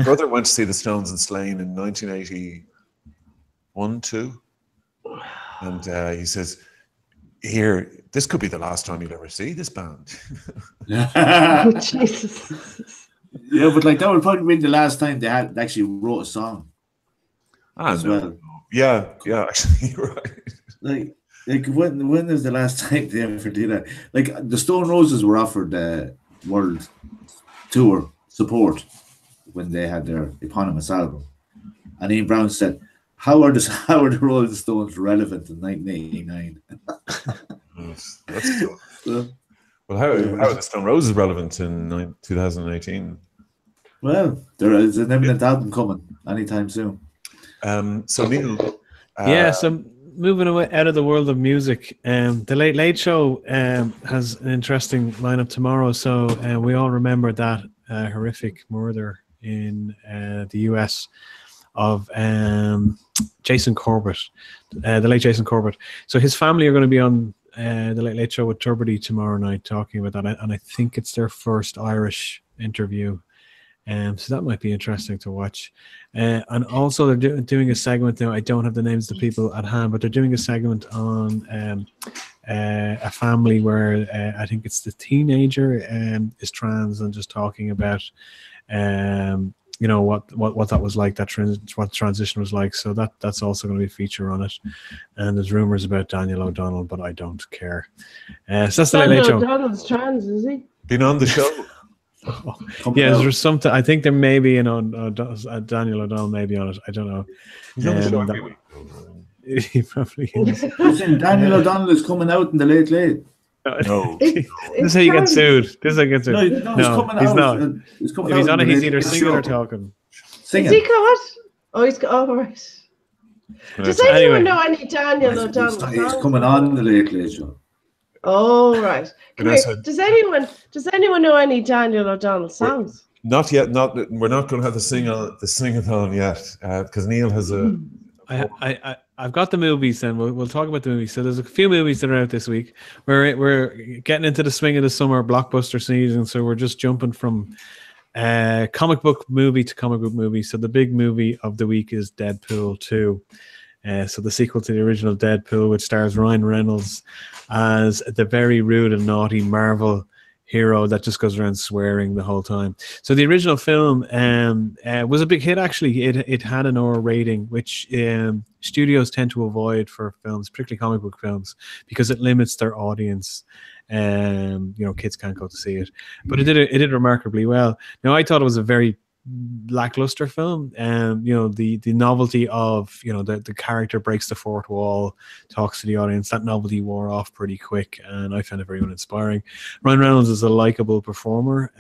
brother went to see the Stones in Slane in 1981-2, and he says, "Here, this could be the last time you'll ever see this band." Oh, Jesus. Yeah, but like that would probably be the last time they actually wrote a song. As well. Yeah, actually, you're right. Like when is the last time they ever did that? Like the Stone Roses were offered world tour support when they had their eponymous album, and Ian Brown said, "How are the Rolling Stones relevant in 1989?" That's cool. Well, how are the Stone Roses relevant in 2018? Well, there is an imminent album coming anytime soon. So Neil, so moving away out of the world of music, the Late Late Show has an interesting lineup tomorrow. So we all remember that horrific murder in the US of Jason Corbett, the late Jason Corbett. So his family are going to be on the Late Late Show with Turbiddy tomorrow night talking about that, and I think it's their first Irish interview. So that might be interesting to watch. And also they're doing a segment now. I don't have the names of the people at hand, but they're doing a segment on a family where I think it's the teenager is trans, and just talking about what that was like, what transition was like. So that's also going to be a feature on it. And there's rumors about Daniel O'Donnell, but I don't care. So that's the Late Late Show. Daniel O'Donnell's trans, is he? Been on the show. Yeah, there's something. I think there may be Daniel O'Donnell may be on it. I don't know. He's on the show every week. He probably is. Listen, Daniel O'Donnell is coming out in the Late Late. No. This is how you get sued. This is how you get sued. No, he's not. He's coming If he's out on it, in the he's Late either Late singing or Show. talking. Singing. Is he got? Oh, he's got. Oh, right. Does anyone know any Daniel O'Donnell? He's coming on the Late Late Show. Oh, right. Does anyone know any Daniel O'Donnell songs? Not yet. We're not going to have the sing-a-thon yet because Neil has a. I've got the movies, and we'll talk about the movies. So there's a few movies that are out this week. We're getting into the swing of the summer blockbuster season, so we're just jumping from comic book movie to comic book movie. So the big movie of the week is Deadpool 2. So the sequel to the original Deadpool, which stars Ryan Reynolds as the very rude and naughty Marvel hero that just goes around swearing the whole time. So the original film was a big hit. Actually, it had an R rating, which studios tend to avoid for films, particularly comic book films, because it limits their audience. Kids can't go to see it, but it did remarkably well. Now, I thought it was a very lackluster film. The novelty of the character breaks the fourth wall, talks to the audience, that novelty wore off pretty quick, and I found it very uninspiring. Ryan Reynolds is a likable performer,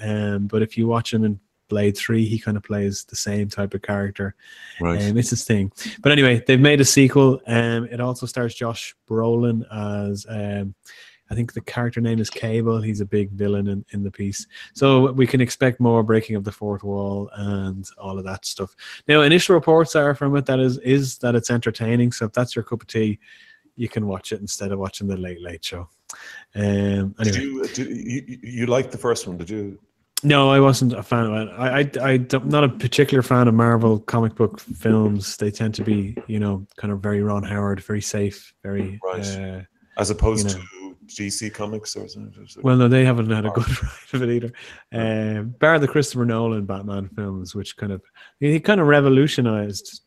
but if you watch him in Blade 3, he kind of plays the same type of character. Right. It's his thing. But anyway, they've made a sequel. It also stars Josh Brolin as I think the character name is Cable. He's a big villain in the piece. So we can expect more breaking of the fourth wall and all of that stuff. Now, initial reports are from it that is that it's entertaining. So if that's your cup of tea, you can watch it instead of watching the Late Late Show. Anyway. You liked the first one, did you? No, I wasn't a fan of it. I'm not a particular fan of Marvel comic book films. They tend to be, kind of very Ron Howard, very safe, very... Right. As opposed to DC Comics or something? Well, no, they haven't had a good ride of it either. Bar the Christopher Nolan Batman films, which he kind of revolutionized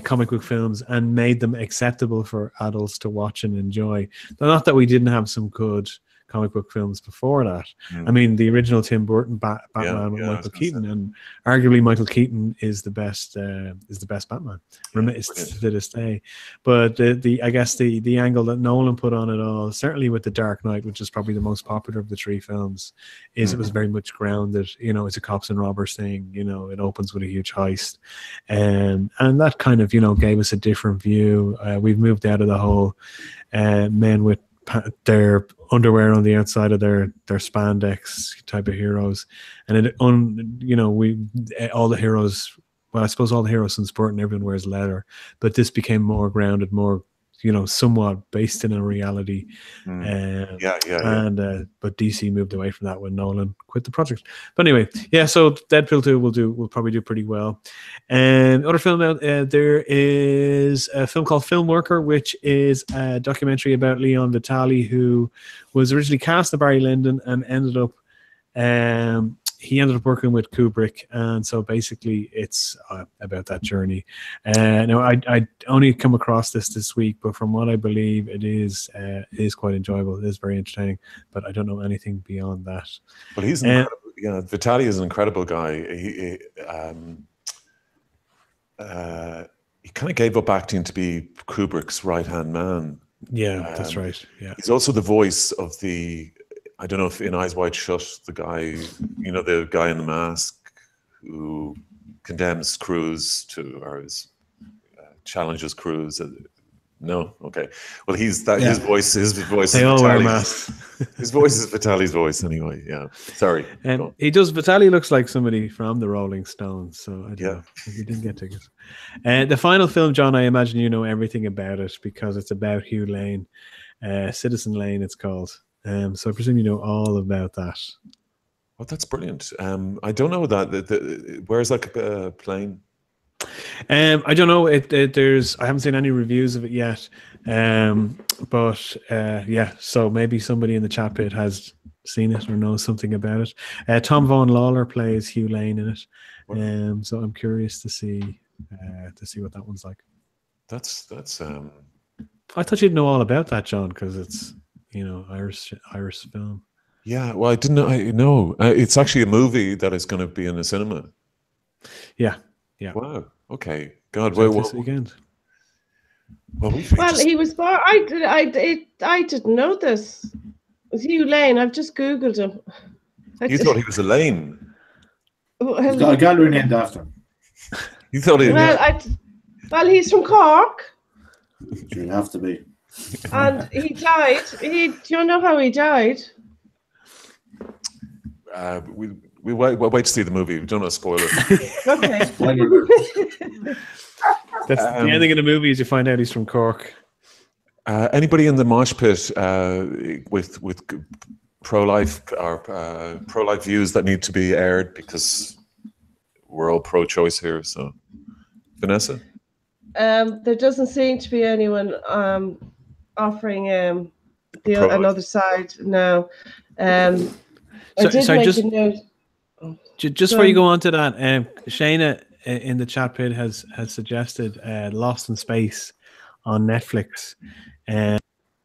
comic book films and made them acceptable for adults to watch and enjoy. Not that we didn't have some good comic book films before that. I mean, the original Tim Burton Batman with Michael Keaton, and arguably Michael Keaton is the best Batman to this day. But I guess the angle that Nolan put on it all, certainly with The Dark Knight, which is probably the most popular of the three films, is it was very much grounded. It's a cops and robbers thing. It opens with a huge heist, and that kind of gave us a different view. We've moved out of the whole men with their underwear on the outside of their spandex type of heroes, and all the heroes. Well, I suppose all the heroes in sport and everyone wears leather, but this became more grounded, more somewhat based in a reality. But DC moved away from that when Nolan quit the project. But anyway, so Deadpool 2 will probably do pretty well. And other film out there is a film called Film Worker, which is a documentary about Leon Vitali, who was originally cast as Barry Lyndon and ended up working with Kubrick, and so basically it's about that journey. Now, I only come across this week, but from what I believe, it is quite enjoyable. It is very entertaining, but I don't know anything beyond that. Well, he's incredible. Vitali is an incredible guy. He kind of gave up acting to be Kubrick's right-hand man. Yeah, that's right. Yeah, he's also the voice of I don't know if in Eyes Wide Shut, the guy, the guy in the mask who condemns Cruz or challenges Cruz. No, okay. Well, he's that. Yeah. His voice. They all wear masks. His voice is Vitali's voice, anyway. Yeah. Sorry. And he does. Vitali looks like somebody from the Rolling Stones. So I don't know. He didn't get tickets. And the final film, John, I imagine you know everything about it because it's about Hugh Lane, Citizen Lane. It's called. So I presume you know all about that. Oh, that's brilliant. I don't know that. Where's that playing? I don't know. I haven't seen any reviews of it yet. So maybe somebody in the chat pit has seen it or knows something about it. Tom Vaughan Lawler plays Hugh Lane in it. So I'm curious to see what that one's like. That's. I thought you'd know all about that, John, because it's Irish film. Yeah, well, I didn't know. I know it's actually a movie that is going to be in the cinema. Yeah. Wow. Okay. God. This weekend. Well, he was born. I didn't know this. It was Hugh Lane. I've just Googled him. You thought he was a Lane? He's got a gallery named after him. You thought he? Well, he's from Cork. You'd have to be. And he died. Do you know how he died? We wait to see the movie. We don't want to spoil it. Okay. That's the ending of the movie is you find out he's from Cork. Anybody in the mosh pit with pro-life or pro-life views that need to be aired, because we're all pro-choice here. So, Vanessa? There doesn't seem to be anyone offering another side now. I did sorry, make just, a note. just before you go on to that, Shayna in the chat pit has suggested Lost in Space on Netflix.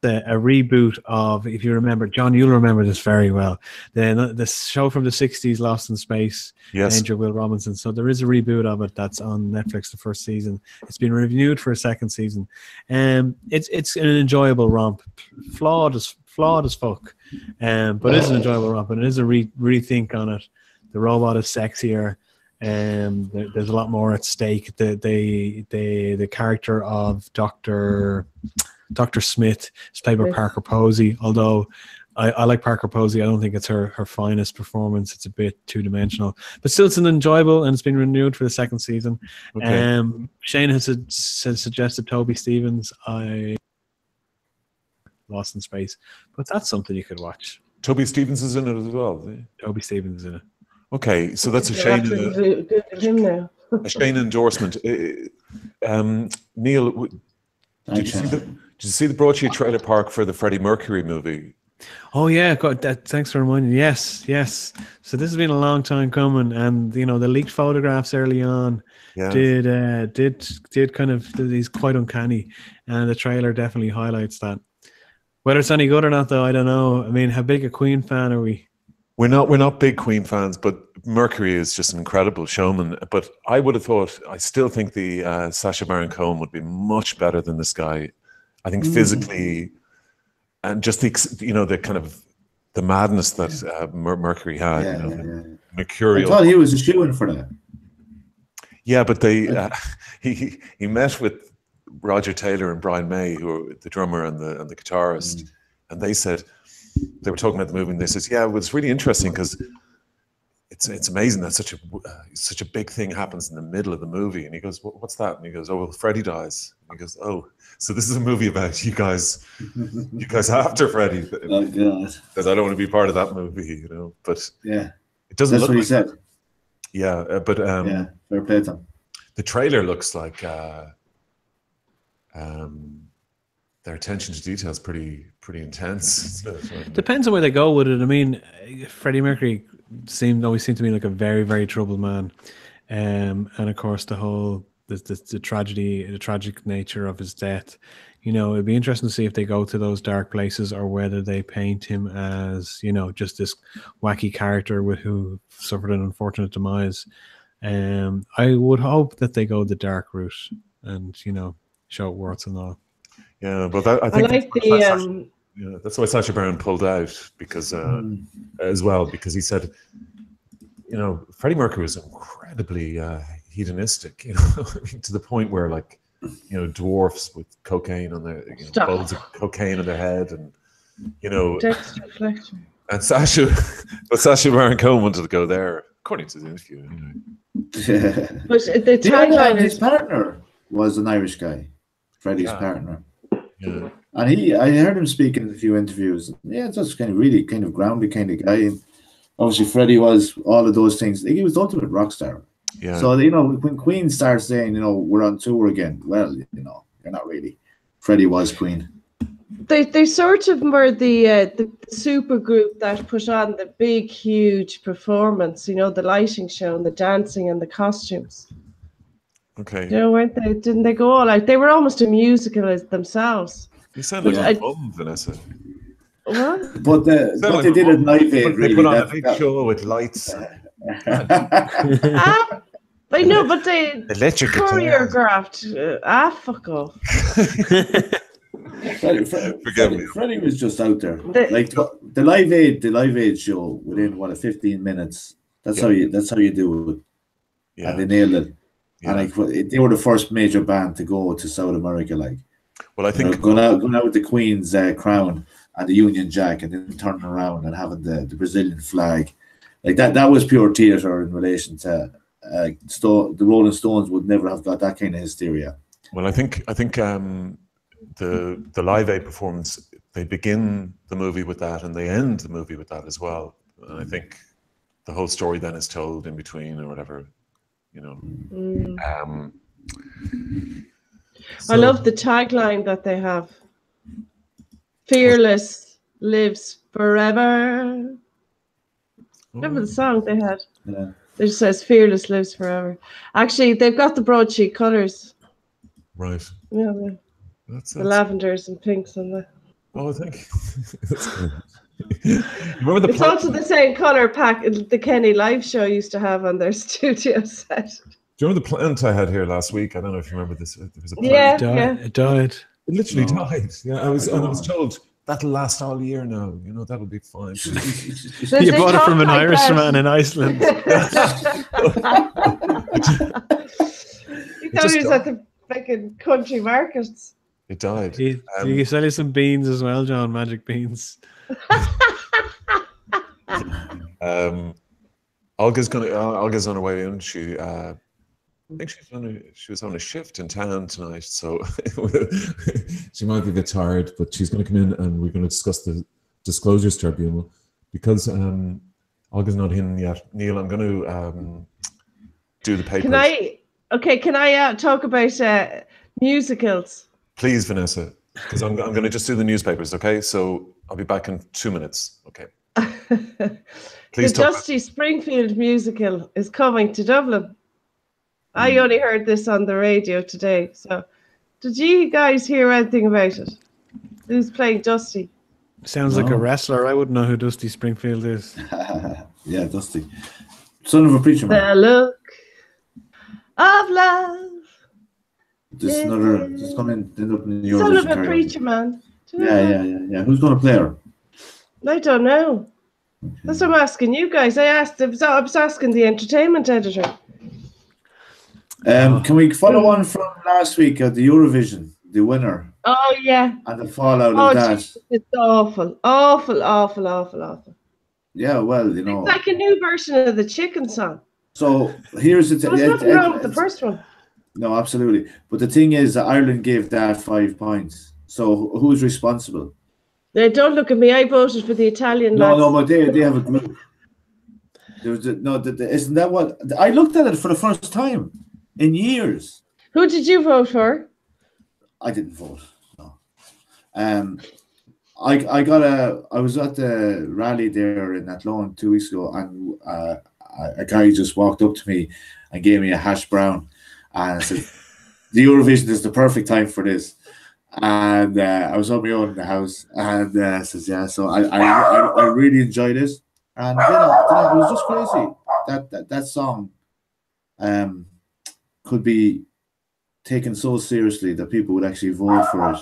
A reboot of, if you remember, John, you'll remember this very well, the show from the 60s, Lost in Space. Yes. Angel Will Robinson. So there is a reboot of it that's on Netflix, the first season. It's been renewed for a second season. It's an enjoyable romp, flawed as fuck, but it's an enjoyable romp, and it is a rethink on it. The robot is sexier. There's a lot more at stake. The character of Dr. Smith is played by Parker Posey, although I like Parker Posey. I don't think it's her finest performance. It's a bit two-dimensional, but still it's an enjoyable, and it's been renewed for the second season. Okay. Shane has suggested Toby Stevens. I Lost in Space, but that's something you could watch. Toby Stevens is in it as well. Toby Stevens is in it. Okay, so that's a Shane. A Shane endorsement. Neil, did you see the Broadsheet trailer park for the Freddie Mercury movie? Oh yeah, God, thanks for reminding me. Yes. So this has been a long time coming, and the leaked photographs early on did kind of, these quite uncanny, and the trailer definitely highlights that. Whether it's any good or not, though, I don't know. I mean, how big a Queen fan are we? We're not big Queen fans, but Mercury is just an incredible showman. But I would have thought, I still think the Sacha Baron Cohen would be much better than this guy. I think physically, and just the kind of the madness that Mercury had. Mercurial. I thought he was a shoo-in for that. Yeah, but he met with Roger Taylor and Brian May, who are the drummer and the guitarist, and they said, they were talking about the movie, and they said, yeah, it was really interesting because it's amazing that such a big thing happens in the middle of the movie. And he goes, what's that? And he goes, oh, well, Freddie dies. And he goes, oh, so this is a movie about you guys after Freddie. Oh, God. Because I don't want to be part of that movie, But yeah, it doesn't. That's look what he said. Yeah, but yeah, fair play to him. The trailer looks like their attention to detail is pretty intense. Depends on where they go with it. I mean, Freddie Mercury always seemed to me like a very, very troubled man, and of course the tragedy, the tragic nature of his death. It'd be interesting to see if they go to those dark places or whether they paint him as just this wacky character who suffered an unfortunate demise. I would hope that they go the dark route and show it warts and all. Yeah, but I think that's why Sacha Baron pulled out, because as well, because he said, Freddie Mercury was incredibly hedonistic, to the point where dwarfs with cocaine on their bowls of cocaine on their head, and and Sacha Baron Cohen wanted to go there, according to the interview, anyway. But the tagline, his partner was an Irish guy, Freddie's partner. Yeah. And I heard him speak in a few interviews. Yeah, just really kind of grounded kind of guy. And obviously, Freddie was all of those things. He was the ultimate rock star. Yeah. So when Queen starts saying, we're on tour again, well, you're not really. Freddie was Queen. They sort of were the super group that put on the big, huge performance. The lighting show and the dancing and the costumes. Okay. Weren't they? Didn't they go all out? They were almost a musical as themselves. You sound like a mum, Vanessa. What? But what they did at Live Aid, they put on a big show with lights. I know, but they electric choreographed. Fuck off. Freddie was just out there. The Live Aid show within 15 minutes. That's how you do it. Yeah. And they nailed it. Yeah. And they were the first major band to go to South America. Well, I think going out with the Queen's crown and the Union Jack, and then turning around and having the Brazilian flag, that was pure theatre in relation to the Rolling Stones would never have got that kind of hysteria. Well, I think the Live Aid performance, they begin the movie with that and they end the movie with that as well. And I think the whole story then is told in between or whatever. I love the tagline that they have. Fearless lives forever. Remember the song they had? Yeah. It just says Fearless lives forever. Actually, they've got the broadsheet colours. Right. Yeah, That's the lavenders and pinks and the. Oh, thank you. That's good. Remember the It's also the same colour pack the Kenny Live Show used to have on their studio set. Do you remember the plant I had here last week? I don't know if you remember this. There was a plant. It died. It literally died. Yeah, I was told that'll last all year now. You know, that'll be fine. You bought it from an Irishman in Iceland. He thought he was at the fucking country markets. It died. You sell you some beans as well, John. Magic beans. Olga's on her way in. I think she was on a shift in town tonight, so she might be a bit tired. But she's going to come in, and we're going to discuss the disclosures tribunal because Olga's not in yet. Neil, I'm going to do the papers. Can I talk about musicals? Please, Vanessa, because I'm going to just do the newspapers. Okay, so I'll be back in 2 minutes. Okay. Please. The Dusty Springfield musical is coming to Dublin. I only heard this on the radio today. So, did you guys hear anything about it? Who's playing Dusty? Sounds like a wrestler. I wouldn't know who Dusty Springfield is. Yeah, Dusty. Son of a preacher man. The look of love. This coming end up in the Son of a preacher man. Yeah. Who's going to play her? I don't know. Okay. That's what I'm asking you guys. I was asking the entertainment editor. Can we follow on from last week at the Eurovision, the winner? Oh yeah. And the fallout of that. Geez, it's awful. Yeah, well, you know. It's like a new version of the Chicken song. So here's the thing. There's nothing wrong with the first one. No, absolutely. But the thing is that Ireland gave that 5 points. So who's responsible? Don't look at me. I voted for the Italian lads. No, but they have a group. Isn't that what I looked at it for the first time in years? Who did you vote for? I didn't vote. No. I was at the rally there in Athlone 2 weeks ago, and a guy just walked up to me and gave me a hash brown, and said, "The Eurovision is the perfect time for this." And I was on my own in the house, and says, "Yeah." So I really enjoyed it, and then it was just crazy that song could be taken so seriously that people would actually vote for it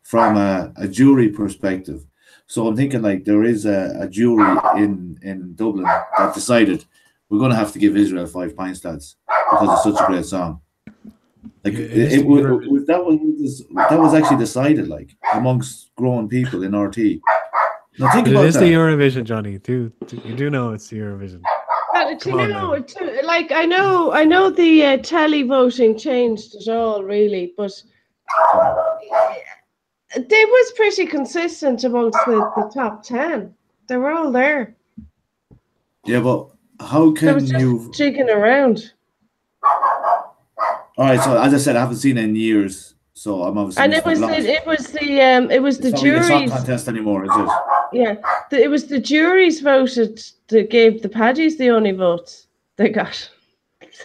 from a jury perspective. So I'm thinking like there is a jury in Dublin that decided we're going to have to give Israel 5 points, lads, because it's such a great song. Like that was actually decided like amongst grown people in RT. Now think about it is that. The Eurovision, Johnny. You do know it's the Eurovision. Like I know the Telly voting changed it all really, but they was pretty consistent amongst the top 10. They were all there. Yeah, but how can you jigging around? All right, so as I said, I haven't seen it in years, so I'm obviously. And it was the juries. It's not a contest anymore, is it? Yeah, it was the juries voted that gave the Paddies the only votes they got.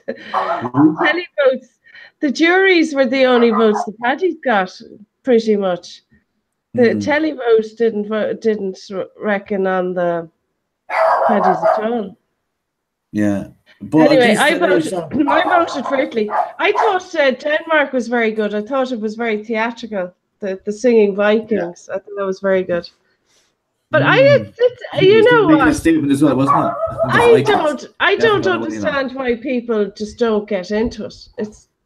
Telly votes. The juries were the only votes the Paddies got, pretty much. The Telly votes didn't reckon on the Paddies at all. Yeah. But anyway, I voted for Italy. I thought Denmark was very good. I thought it was very theatrical. The singing Vikings. Yeah. I thought that was very good. But you know what? Statement as well, wasn't it? I don't understand why people just don't get into it.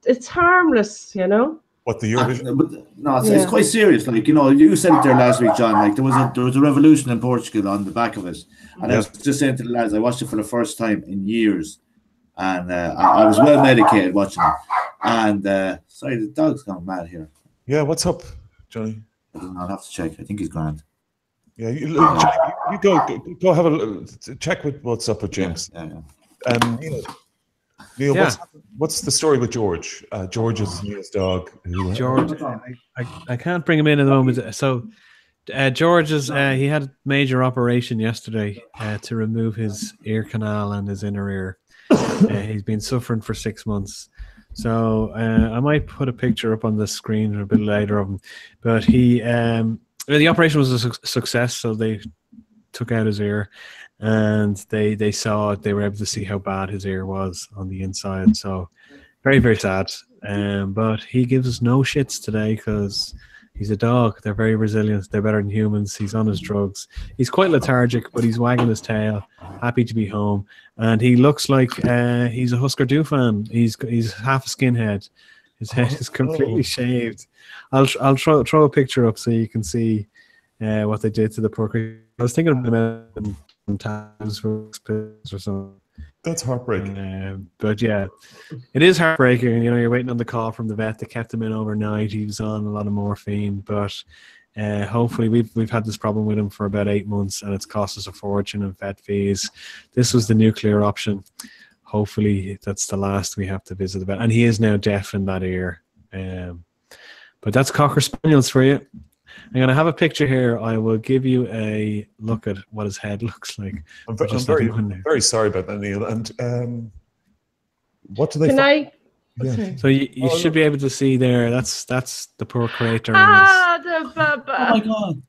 It's harmless, you know. What the Eurovision? It's quite serious. Like, you know, you said it there last week, John. Like there was a revolution in Portugal on the back of it, and I was just saying to the lads, I watched it for the first time in years, and I was well medicated watching it. And sorry, the dog's gone mad here. Yeah, what's up, Johnny? I'll have to check. I think he's grand. Yeah, you go have a check with what's up with James. Neil, what's the story with George? George is Neil's dog. George, I can't bring him in at the moment. So George's he had a major operation yesterday to remove his ear canal and his inner ear. He's been suffering for 6 months. So I might put a picture up on the screen a bit later of him. But the operation was a success. So they took out his ear, and they saw it. They were able to see how bad his ear was on the inside. So very, very sad. But he gives us no shits today because he's a dog. They're very resilient. They're better than humans. He's on his drugs. He's quite lethargic, but he's wagging his tail, happy to be home. And he looks like he's a Husker Du fan. He's half a skinhead. His head is completely shaved. I'll throw a picture up so you can see what they did to the poor creature. I was thinking of him in times or something. That's heartbreaking. But yeah, it is heartbreaking. You know, you're waiting on the call from the vet. They kept him in overnight. He was on a lot of morphine, but hopefully we've had this problem with him for about 8 months, and it's cost us a fortune in vet fees. This was the nuclear option. Hopefully that's the last we have to visit the vet, and he is now deaf in that ear. But that's Cocker Spaniels for you. I'm going to have a picture here. I will give you a look at what his head looks like. I'm very sorry about that, Neil. And what do they? Yeah. So you should be able to see there. That's the poor crater. The baba. Oh my God.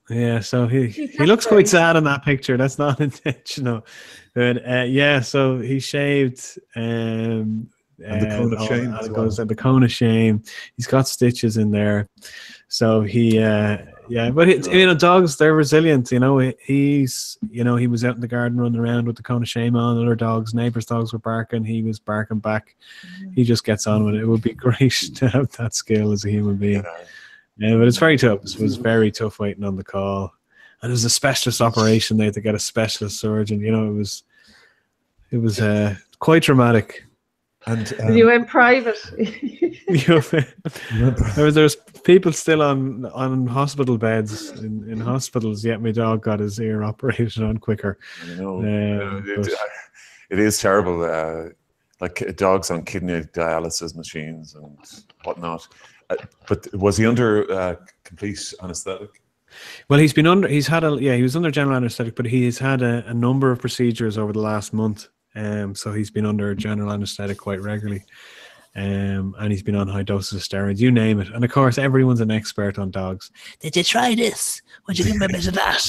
Yeah, so he looks quite sad in that picture. That's not intentional. But yeah, so he shaved and the cone of shame. And it goes at the cone of shame. He's got stitches in there. So he but you know, dogs, they're resilient. You know, he was out in the garden running around with the cone of shame on. Other dogs, neighbors' dogs were barking. He was barking back. He just gets on with it. It would be great to have that skill as a human being. Yeah, but it's very tough. It was very tough waiting on the call. And it was a specialist operation. They had to get a specialist surgeon. You know, it was quite dramatic. And you went private. There's people still on hospital beds in hospitals, yet my dog got his ear operated on quicker. I know. It is terrible. Like dogs on kidney dialysis machines and whatnot. But was he under complete anesthetic? Well, he was under general anesthetic, but he's had a number of procedures over the last month. So he's been under general anesthetic quite regularly. And he's been on high doses of steroids, you name it. And of course, everyone's an expert on dogs. Did you try this? Would you give him a bit of that?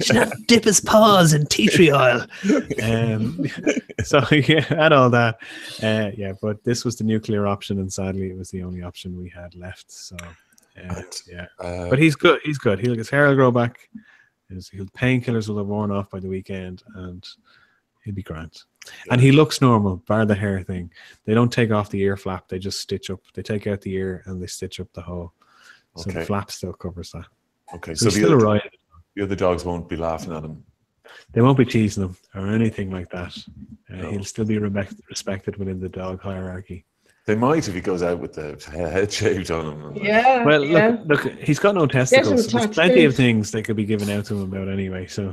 Should not dip his paws in tea tree oil. So yeah, had all that. But this was the nuclear option, and sadly, it was the only option we had left. So but he's good. He's good. His hair will grow back. His painkillers will have worn off by the weekend, and he'll be grand. And he looks normal, bar the hair thing. They don't take off the ear flap. They just stitch up. They take out the ear and they stitch up the hole. So the flap still covers that. Okay, so the other dogs won't be laughing at him. They won't be teasing him or anything like that. He'll still be respected within the dog hierarchy. They might if he goes out with the head shaved on him. Yeah. Well, look, he's got no testicles. So there's plenty of things they could be given out to him about anyway. So,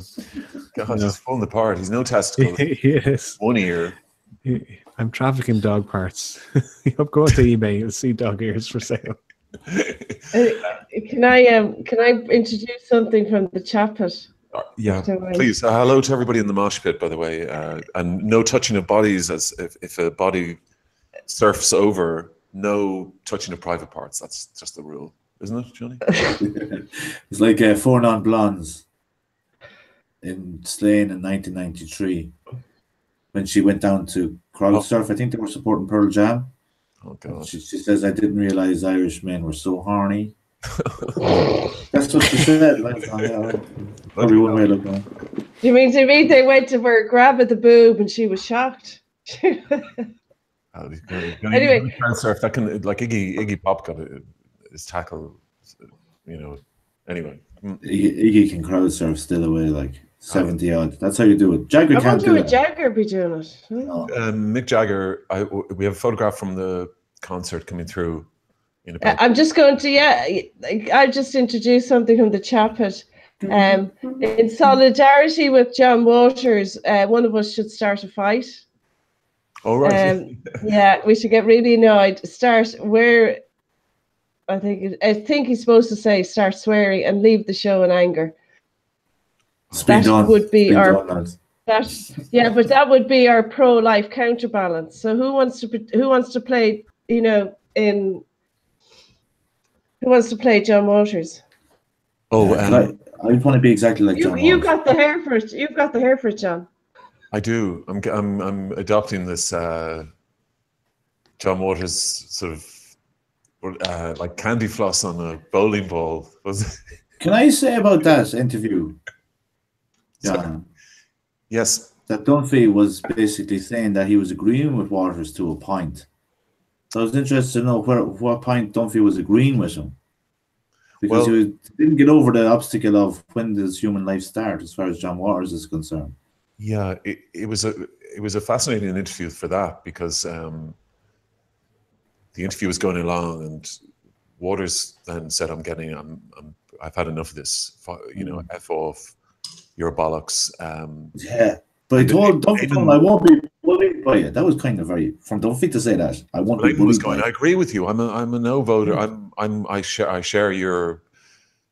God, he's falling apart. He's no testicles. Yes. One ear. I'm trafficking dog parts. I'm going to eBay. You'll see dog ears for sale. Can I introduce something from the chat pit? Yeah, please. Hello to everybody in the mosh pit, by the way. And no touching of bodies, as if a body surfs over, no touching of private parts. That's just the rule, isn't it, Johnny? It's like 4 non-blondes in Slane in 1993 when she went down to crowd surf. I think they were supporting Pearl Jam. Oh God! She says, "I didn't realize Irish men were so horny." That's what she said. Probably one way of looking at it. You mean to me they went to her grab at the boob and she was shocked? Anyway, surf that can, like Iggy Pop got his tackle, you know. Anyway, Iggy can crowd surf still away like 70 odd. That's how you do it. Jagger can't do it. Would Jagger be doing it? No. Mick Jagger. We have a photograph from the concert coming through. I'm just going to I just introduced something from the chat pit. In solidarity with John Waters, one of us should start a fight. Oh, right. Yeah, we should get really annoyed. We're I think he's supposed to say start swearing and leave the show in anger. That would be our but that would be our pro-life counterbalance. So who wants to play? Who wants to play John Waters? Oh, I just want to be exactly like John Waters. You've got the hair for it. You've got the hair for it, John. I do. I'm adopting this John Waters sort of like candy floss on a bowling ball. Can I say about that interview? Yeah. Yes. That Dunphy was basically saying that he was agreeing with Waters to a point. So I was interested to know what point Dunphy was agreeing with him. Because he didn't get over the obstacle of when does human life start as far as John Waters is concerned. Yeah, it was a fascinating interview for that, because the interview was going along and Waters then said, I've had enough of this, F off, you're bollocks. Yeah, but I told Dunphy, I won't be bullied by you. That was kind of very, from Dunphy to say that, I won't be bullied by you. I agree with you. I'm a no voter. I share your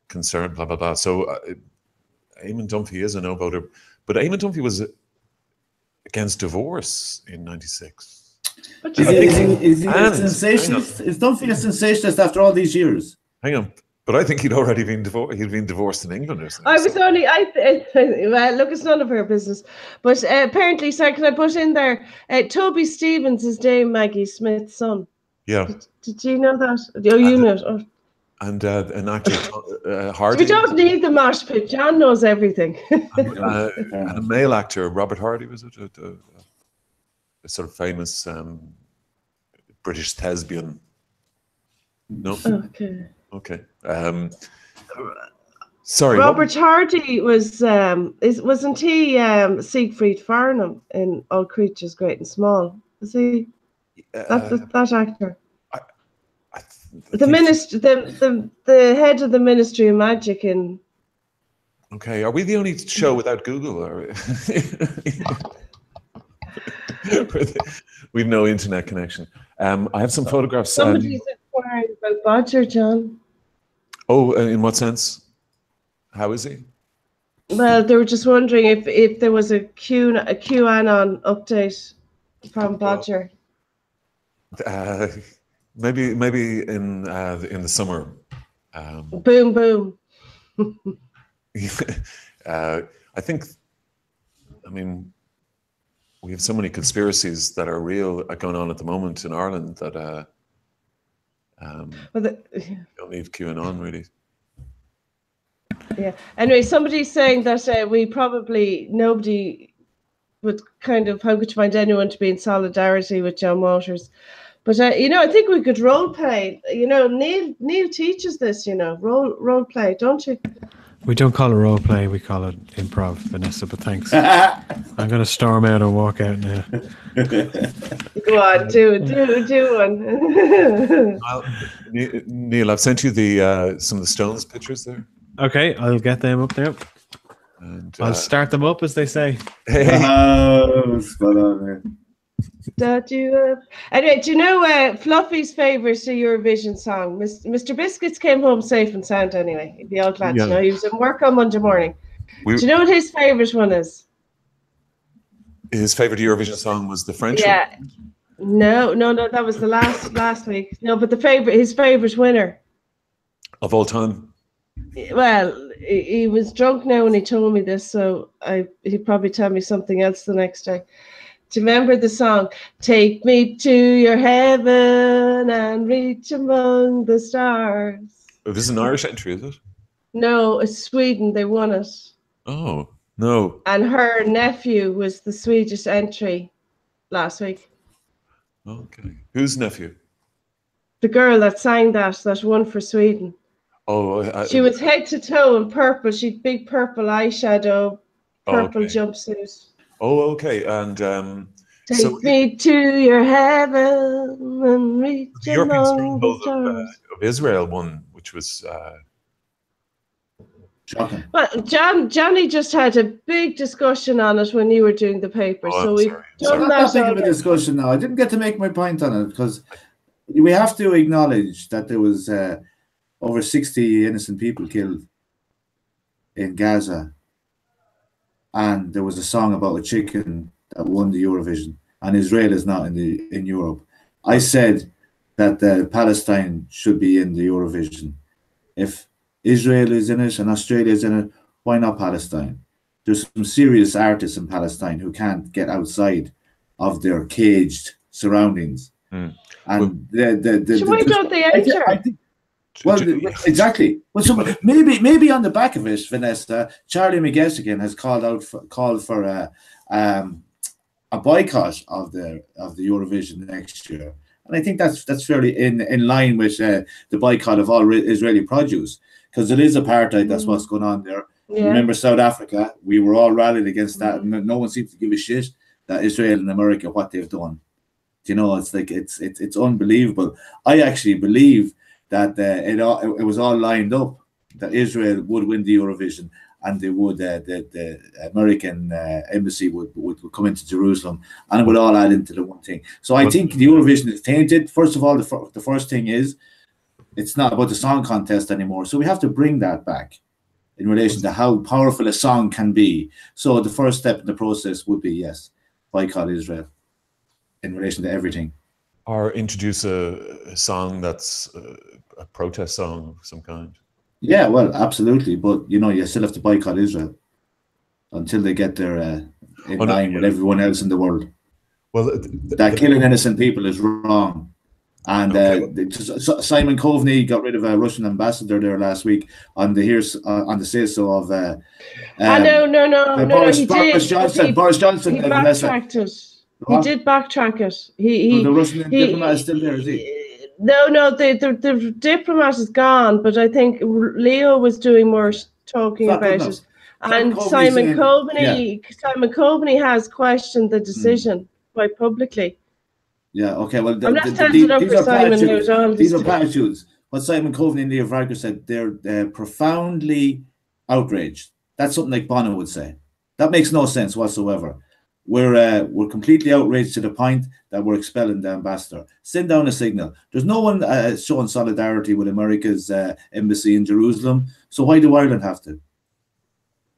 concern, blah, blah, blah. So Eamon Dunphy is a no voter. But Eamon Dunphy was against divorce in '96. Is he a sensationalist? Is Dunphy a sensationalist after all these years? Hang on. But I think he'd already been divorced. He'd been divorced in England or something. Well, look, it's none of her business. But apparently, sorry, can I put in there? Toby Stevens is Dame Maggie Smith's son. Yeah. Did you know that? Oh, you know it. Oh. And an actor, Hardy. We don't need the mosh pit. John knows everything. and a male actor, Robert Hardy, was it? A sort of famous British thespian. No? Okay. Sorry. Robert Hardy wasn't he Siegfried Farnham in All Creatures Great and Small? Was he that actor? The head of the Ministry of Magic in. Okay, are we the only show without Google? Or we've no internet connection. I have some photographs. Somebody's inquiring about Bodger, John. Oh, in what sense? How is he? Well, they were just wondering if there was a QAnon update from Bodger. Maybe in the summer. Boom, boom. I think. I mean, we have so many conspiracies that are real going on at the moment in Ireland that don't need QAnon really. Yeah. Anyway, somebody's saying that nobody would kind of, how could you find anyone to be in solidarity with John Waters? But I think we could role play. Neil teaches this. Role play, don't you? We don't call it role play. We call it improv, Vanessa. But thanks. I'm going to storm out and walk out now. Go on, do one. Well, Neil, I've sent you some of the Stones pictures there. Okay, I'll get them up there. And I'll start them up, as they say. Hey. Spot on, man. Anyway, do you know Fluffy's favourite Eurovision song? Mr. Biscuits came home safe and sound anyway. He'd be all glad to know. He was in work on Monday morning. Do you know what his favourite one is? His favourite Eurovision song was the French one? No, that was the last week. No, but his favourite winner. Of all time? Well, he was drunk now when he told me this, so he'd probably tell me something else the next day. Do you remember the song, Take Me to Your Heaven and Reach Among the Stars? Oh, this is an Irish entry, is it? No, it's Sweden. They won it. Oh, no. And her nephew was the Swedish entry last week. Okay. Whose nephew? The girl that sang that won for Sweden. Oh, she was head to toe in purple. She'd big purple eyeshadow, purple jumpsuit. Oh, okay. And take me to your heaven and reach the European among the stars. Of Israel won, which was shocking. Well, Johnny just had a big discussion on it when you were doing the paper. Oh, so we've done that. Big of a discussion now. I didn't get to make my point on it because we have to acknowledge that there was over 60 innocent people killed in Gaza, and there was a song about a chicken that won the Eurovision, and Israel is not in Europe. I said that Palestine should be in the Eurovision. If Israel is in it and Australia is in it, why not Palestine? There's some serious artists in Palestine who can't get outside of their caged surroundings. And so why don't they enter? Well, exactly. Well, maybe on the back of it, Vanessa, Charlie McGettigan has called for a boycott of the Eurovision next year, and I think that's fairly in line with the boycott of all Israeli produce, because it is apartheid. That's what's going on there. Yeah. Remember South Africa? We were all rallied against that, and no one seems to give a shit that Israel and America what they've done. You know, it's like it's unbelievable. I actually believe that it was all lined up that Israel would win the Eurovision, and they would the American embassy would come into Jerusalem, and it would all add into the one thing. So I think the Eurovision is tainted. First of all, the first thing is it's not about the song contest anymore. So we have to bring that back in relation to how powerful a song can be. So the first step in the process would be, yes, boycott Israel in relation to everything. Or introduce a song that's a protest song of some kind. Yeah, well, absolutely. But, you know, you still have to boycott Israel until they get their in line with everyone else in the world. Well, that killing innocent people is wrong. And Simon Coveney got rid of a Russian ambassador there last week on the say-so of no, Boris Johnson. He backtracked it. He did backtrack it. The Russian diplomat is still there, is he? No, the diplomat is gone, but I think Leo was doing more talking about it. And Simon Coveney has questioned the decision quite publicly. Yeah, okay. Well, I'm not standing up for Simon. These are platitudes. What Simon Coveney and Leo Varadkar said, they're profoundly outraged. That's something like Bono would say. That makes no sense whatsoever. We're completely outraged to the point that we're expelling the ambassador. Send down a signal. There's no one showing solidarity with America's embassy in Jerusalem. So why do Ireland have to?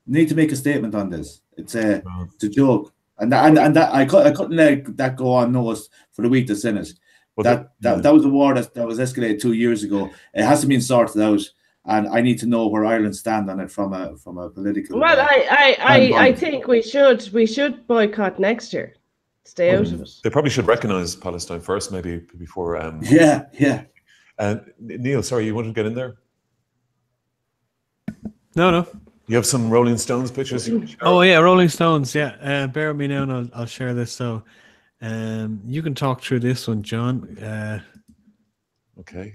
We need to make a statement on this. It's a joke. And that I couldn't let that go unnoticed for the week that's in it. That was a war that was escalated 2 years ago. It hasn't been sorted out, and I need to know where Ireland stand on it from a political. Well, I think we should boycott next year. Stay out of it. They probably should recognise Palestine first, maybe before. Yeah. Neil, sorry, you wanted to get in there? No. You have some Rolling Stones pictures? Oh, yeah, Rolling Stones, yeah. Bear with me now and I'll share this. So you can talk through this one, John. Okay.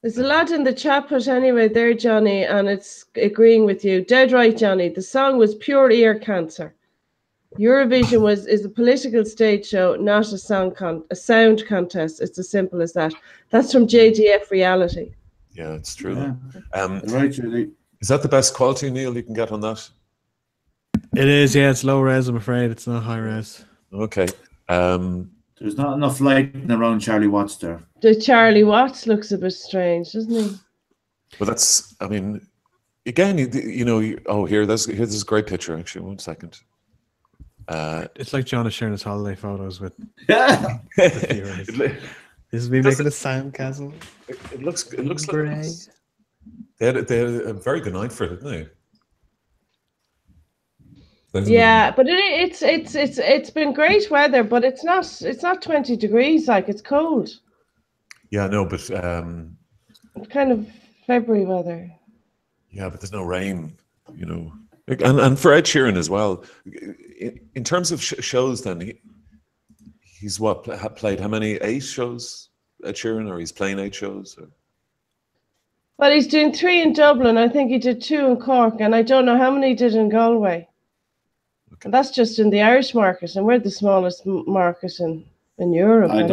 There's a lot in the chat put anyway there, Johnny, and it's agreeing with you. Dead right, Johnny. The song was pure ear cancer. Eurovision is a political stage show, not a sound contest. It's as simple as that. That's from JDF Reality. Yeah, it's true. Yeah. Right, Julie. Is that the best quality, Neil, you can get on that? It is, yeah. It's low res, I'm afraid. It's not high res. Okay. There's not enough lighting around Charlie Watts there. The Charlie Watts looks a bit strange, doesn't he? Well, that's, I mean, again, here's this great picture, actually. 1 second. It's like John is sharing his holiday photos with. Yeah. This is me making a sand castle. It looks like they had a very good night for it, didn't they? Yeah, but it's been great weather, but it's not 20 degrees, like it's cold. Yeah, no, but it's kind of February weather. Yeah, but there's no rain, and for Ed Sheeran as well. In terms of shows, then he's played how many? 8 shows, Ed Sheeran, or he's playing 8 shows? Or? Well, he's doing 3 in Dublin. I think he did 2 in Cork, and I don't know how many he did in Galway. Okay. And that's just in the Irish market, and we're the smallest market in Europe. I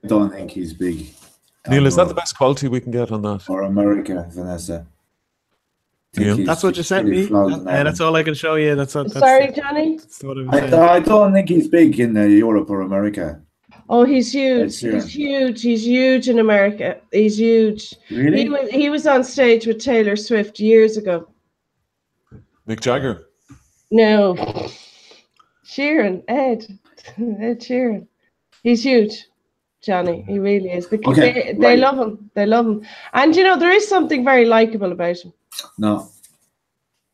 don't think he's big. Neil, is that the best quality we can get on that? Or America, Vanessa? Yeah. That's what you sent me. That's all I can show you. That's sorry, Johnny. I don't think he's big in Europe or America. Oh, he's huge. Sheeran. He's huge. He's huge in America. He's huge. Really? He was on stage with Taylor Swift years ago. Mick Jagger. No, Sheeran, Ed Sheeran. He's huge, Johnny. He really is. Okay, They right. love him. They love him. And you know, there is something very likable about him. No.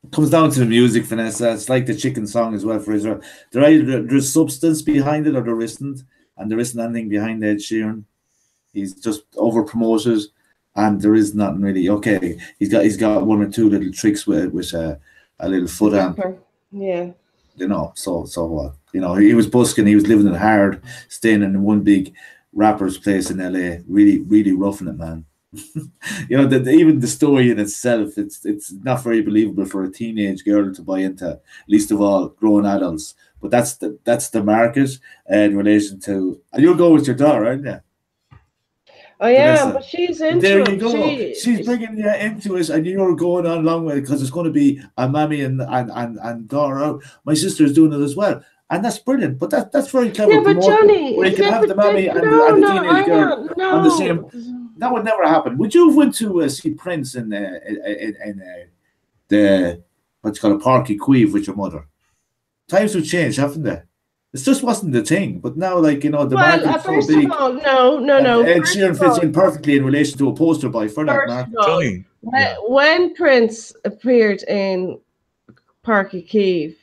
It comes down to the music, Vanessa. It's like the chicken song as well for Israel. There's substance behind it or there isn't. And there isn't anything behind Ed Sheeran. He's just over promoted and there is nothing really. Okay, he's got one or two little tricks with a little foot amp. Yeah. You know, so what? You know, he was busking, he was living it hard, staying in one big rapper's place in LA, really, really roughing it, man. You know, even the story in itself, it's not very believable for a teenage girl to buy into, least of all grown adults. But that's the market in relation to, and you'll go with your daughter, aren't you? I am, but she's into there it. you go. She's bringing you into it, and you're going on along with it because it's going to be a mammy and daughter out. My sister is doing it as well, and that's brilliant. But that's very clever. Yeah, but Johnny, where you can have the mammy and the teenage girl on the same. That would never happen. Would you have went to see Prince in the what's called a Parky Queeve with your mother? Times have changed, haven't they? It just wasn't the thing, but now, like, you know, the market's so big. Of all, no. Ed Sheeran fits in perfectly in relation to a poster boy for that market. Johnny. When Prince appeared in Parky Queeve,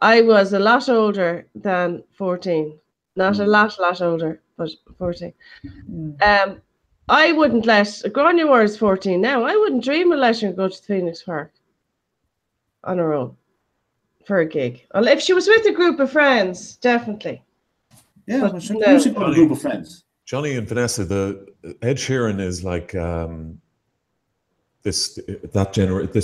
I was a lot older than 14. Not a lot older, but 14. I wouldn't let Grania was 14 now. I wouldn't dream of letting her go to Phoenix Park on her own for a gig. Well, if she was with a group of friends, definitely. Yeah, but she was with a group of friends. Johnny and Vanessa, the Ed Sheeran is like this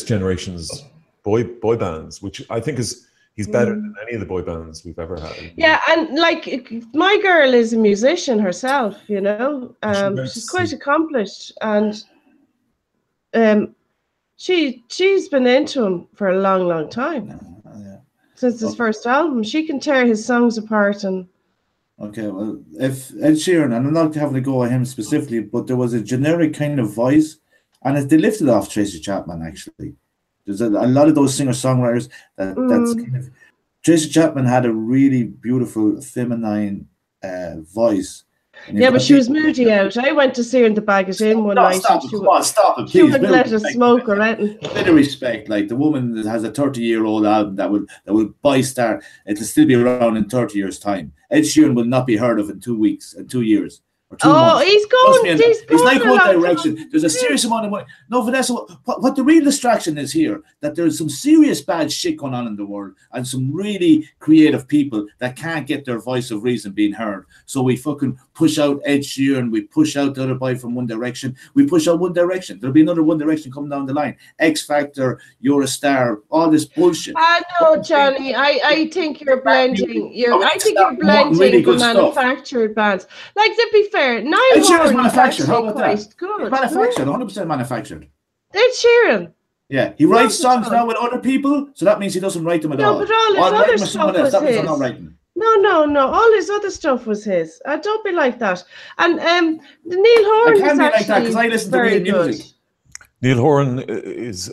generation's boy bands, which I think he's better than any of the boy bands we've ever had. Yeah, and like my girl is a musician herself, you know. She's quite accomplished, and she's been into him for a long time. Since his first album. She can tear his songs apart. And okay, well, if Ed Sheeran, and I'm not having to go at him specifically, but there was a generic kind of voice, and they lifted off Tracy Chapman, actually. There's a lot of those singer-songwriters that's kind of... Tracy Chapman had a really beautiful feminine voice. Yeah, but she was moody out. I went to see her in the Baggage Inn one night. Stop it, please. She wouldn't let us smoke or anything. A bit of respect. Like, the woman that has a 30-year-old album that will buy star, it'll still be around in 30 years' time. Ed Sheeran will not be heard of in 2 weeks, in 2 years. Or 2 months. He's going. It's like One Direction. There's a serious amount of money. No, Vanessa, what the real distraction is here, that there's some serious bad shit going on in the world and some really creative people that can't get their voice of reason being heard. So we fucking push out Ed Sheeran, we push out the other boy from One Direction, we push out One Direction. There'll be another One Direction coming down the line. X Factor, You're a Star, all this bullshit. I know, Johnny. I think you're blending. I think you're blending really the manufactured bands. Like, to be fair, Ed Sheeran's manufactured. How about that? Good. Manufactured, 100% manufactured. Ed Sheeran. Yeah, he writes songs now with other people, so that means he doesn't write them at all. No, but all his other stuff was his. Not writing. No. All his other stuff was his. Don't be like that. And Neil Horan is actually like that because I listen to real music. Neil Horan is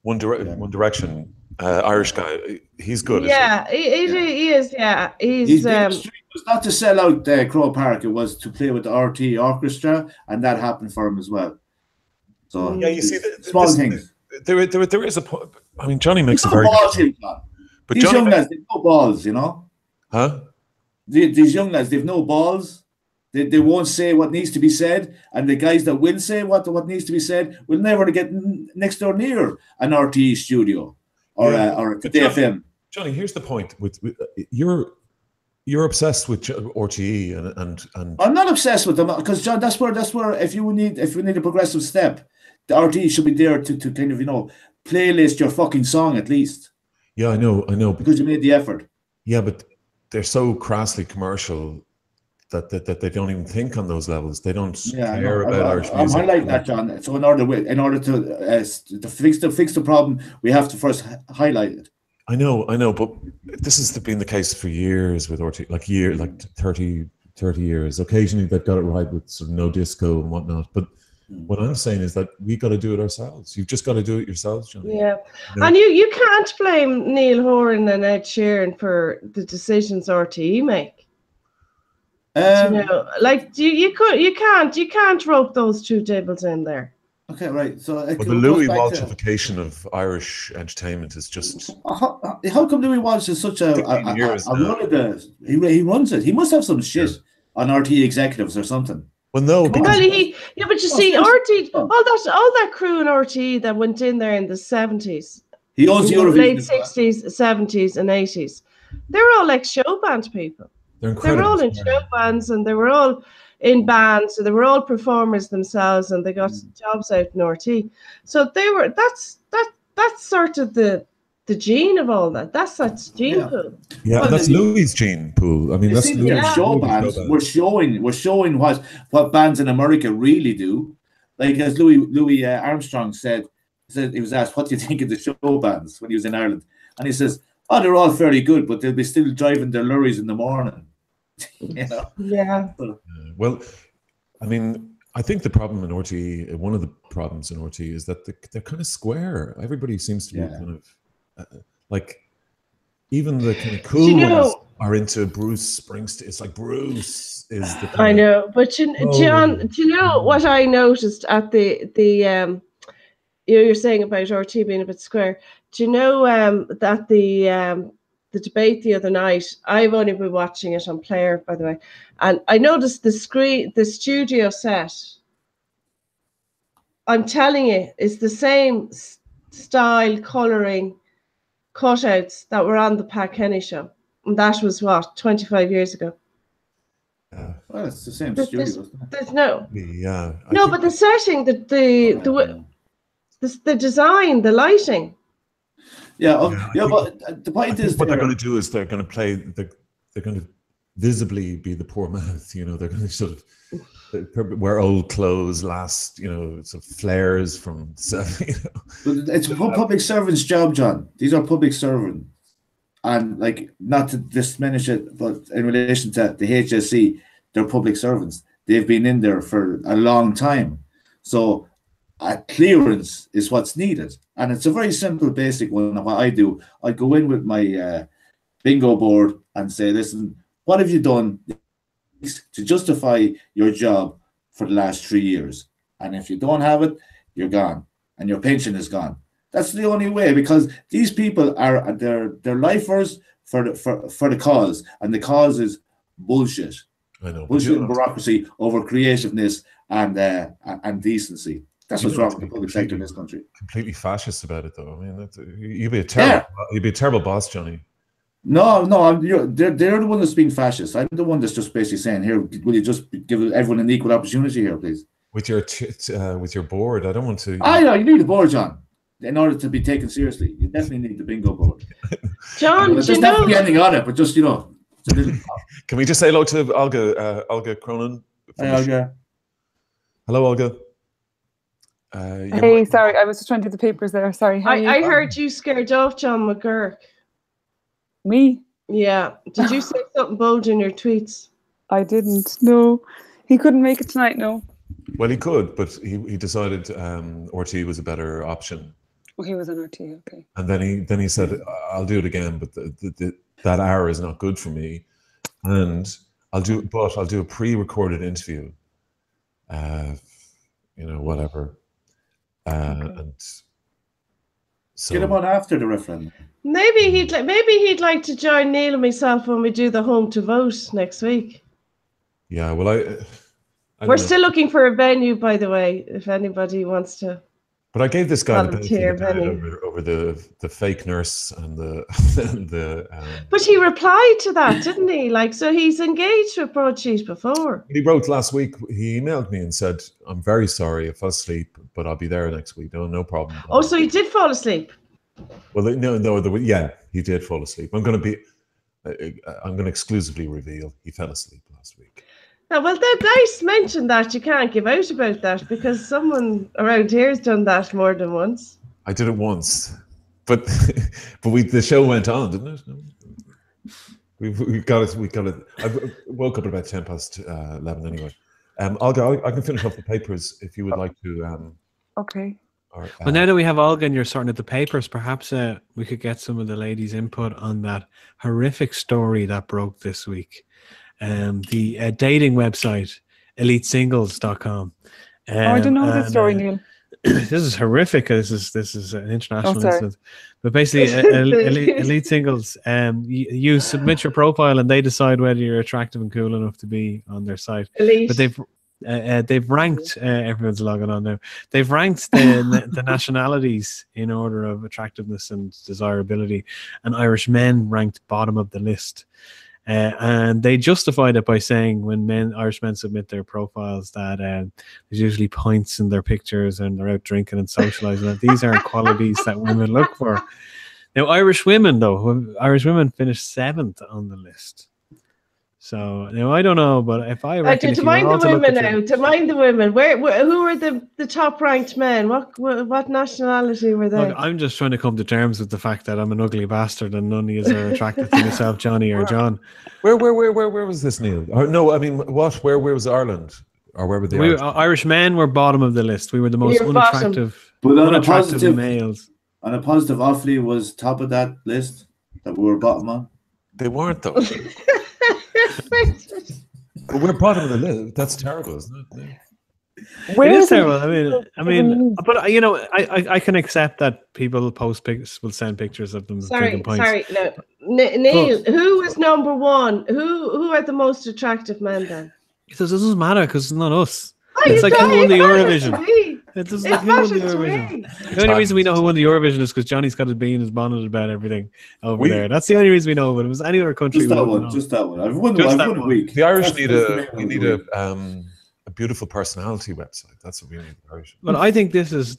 One Direction, Irish guy. He's good. Yeah, he is. Yeah, he's it was not to sell out Crow Park. It was to play with the RT Orchestra, and that happened for him as well. So yeah, you see, small things. There is a point. I mean, Johnny makes a very. But these young lads, they've no balls, you know. Huh? These young lads, they've no balls. They won't say what needs to be said, and the guys that will say what needs to be said will never get next door near an RTE studio or a DFM. Johnny, here's the point: with you're obsessed with RTE and I'm not obsessed with them because John, that's where if we need a progressive step, the RTE should be there to kind of, you know, playlist your fucking song at least. Yeah, I know. Because you made the effort. Yeah, but they're so crassly commercial that they don't even think on those levels. They don't care about Irish music. I like that, John. So in order to fix the problem, we have to first highlight it. I know, but this has been the case for years with RTE, like 30 30 years. Occasionally they've got it right with sort of no disco and whatnot. But what I'm saying is that we got to do it ourselves. You've just got to do it yourselves, Johnny. Yeah, You know? and you can't blame Neil Horan and Ed Sheeran for the decisions RTE make. Like you can't rope those two devils in there. Okay, right. So the Louis Walshification of Irish entertainment is just. How come Louis Walsh is such a run of the? He runs it. He must have some shit on RTE executives or something. Well, no. But you see, RTE, all that crew in RTE that went in there in the 70s. He owns Eurovision. Late 60s, 70s, and 80s. They were all like show band people. They were all in show bands, and they were all in bands, so they were all performers themselves, and they got jobs out in RTE. So they were. That's sort of the gene of all that. That's that gene pool. Yeah, well, that's Louis' gene pool. I mean, that's show bands. We're showing what bands in America really do. Like as Louis Armstrong said he was asked, "What do you think of the show bands?" when he was in Ireland, and he says, "Oh, they're all fairly good, but they'll be still driving their lorries in the morning." You know? Yeah. Well, I mean, I think the problem in RTE, one of the problems in RTE, is that they're kind of square. Everybody seems to be kind of like, even the kind of cool ones are into Bruce Springsteen. It's like Bruce is the. I know, but John, do you know what I noticed at the you're saying about RTE being a bit square? Do you know that the debate the other night, I've only been watching it on Player, by the way, and I noticed the studio set, I'm telling you, is the same style, colouring, cutouts that were on the Pat Kenny show. And that was, 25 years ago? Well, it's the same studio, isn't it? There's no... Yeah. But the setting, the design, the lighting... But the point is, what they're going to do is they're going to visibly be the poor mouth. You know, they're going to sort of wear old clothes, sort of flares from 70. You know. But it's a public servant's job, John. These are public servants, and like, not to diminish it, but in relation to the HSE, they're public servants. They've been in there for a long time, so a clearance is what's needed. And it's a very simple, basic one. What I do, I go in with my bingo board and say, listen, what have you done to justify your job for the last 3 years? And if you don't have it, you're gone, and your pension is gone. That's the only way, because these people are they're lifers for the cause, and the cause is bullshit. I know, bullshit and bureaucracy over creativeness and decency. That's what's wrong with the public sector in this country. Completely fascist about it, though. I mean, you'd be a terrible boss, Johnny. No, they're the one that's being fascist. I'm the one that's just basically saying, here, will you just give everyone an equal opportunity here, please? With your board, I don't want to. I know you need a board, John, in order to be taken seriously. You definitely need the bingo board, John. There's definitely anything on it, but just Can we just say hello to Olga Cronin? Hey, Olga. Hello, Olga. Hey, sorry, I was just trying to do the papers there. Sorry. I heard you scared off John McGurk. Me? Yeah. Did you say something bold in your tweets? I didn't. No, he couldn't make it tonight. No. Well, he could, but he decided RTE was a better option. Oh, he was on RTE. Okay. And then he said, "I'll do it again, but that hour is not good for me, and I'll do a pre-recorded interview. Whatever." And so, get him on after the referendum. Maybe he'd like to join Neil and myself when we do the home to vote next week. Yeah, well, we're still looking for a venue, by the way, if anybody wants to. But I gave this guy the benefit over the fake nurse and the. But he replied to that, didn't he? So he's engaged with Broadsheet before. He wrote last week. He emailed me and said, "I'm very sorry, I fell asleep, but I'll be there next week. No problem." Oh, so he did fall asleep. Well, he did fall asleep. I'm going to exclusively reveal he fell asleep last week. Well, nice mention that you can't give out about that, because someone around here has done that more than once. I did it once, but the show went on, didn't it? No. We've got it. I woke up at about 11 anyway. Olga, I can finish off the papers if you would like to. Okay. Well, now that we have Olga and you're sorting out the papers, perhaps we could get some of the ladies' input on that horrific story that broke this week. The dating website, elitesingles.com. I don't know this story, Neil. This is horrific. This is an international incident. But basically, elite singles, you submit your profile and they decide whether you're attractive and cool enough to be on their site. Elite. But they've ranked. Everyone's logging on now. They've ranked the nationalities in order of attractiveness and desirability, and Irish men ranked bottom of the list. And they justified it by saying when Irish men submit their profiles that there's usually points in their pictures and they're out drinking and socializing. And these aren't qualities that women look for. Now, Irish women finished 7th on the list. So now I don't know, but if I reckon to mind the women now, to mind the women, who are the top ranked men? What nationality were they? Look, I'm just trying to come to terms with the fact that I'm an ugly bastard and none of you are attracted to myself, Johnny or John. Where was this, Neil? No, I mean, what? Where was Ireland? Or where were they? Irish men were bottom of the list. We were the most unattractive, unattractive males. On a positive, Offaly was top of that list that we were bottom on. They weren't though. But we're bottom of the list. That's terrible, isn't it? It is terrible. I mean, but you know, I can accept that people post pics, will send pictures of them. Sorry, no. Neil, who is number one? Who are the most attractive men then? It doesn't matter because it's not us. It's like who won the Eurovision. It doesn't like who won the Eurovision. The only reason we know who won the Eurovision is because Johnny's got his bean is bonnet about everything over there. That's the only reason we know. But it was any other country. Just that one. I've won a week. The Irish need a beautiful personality website. That's what we need. But I think this is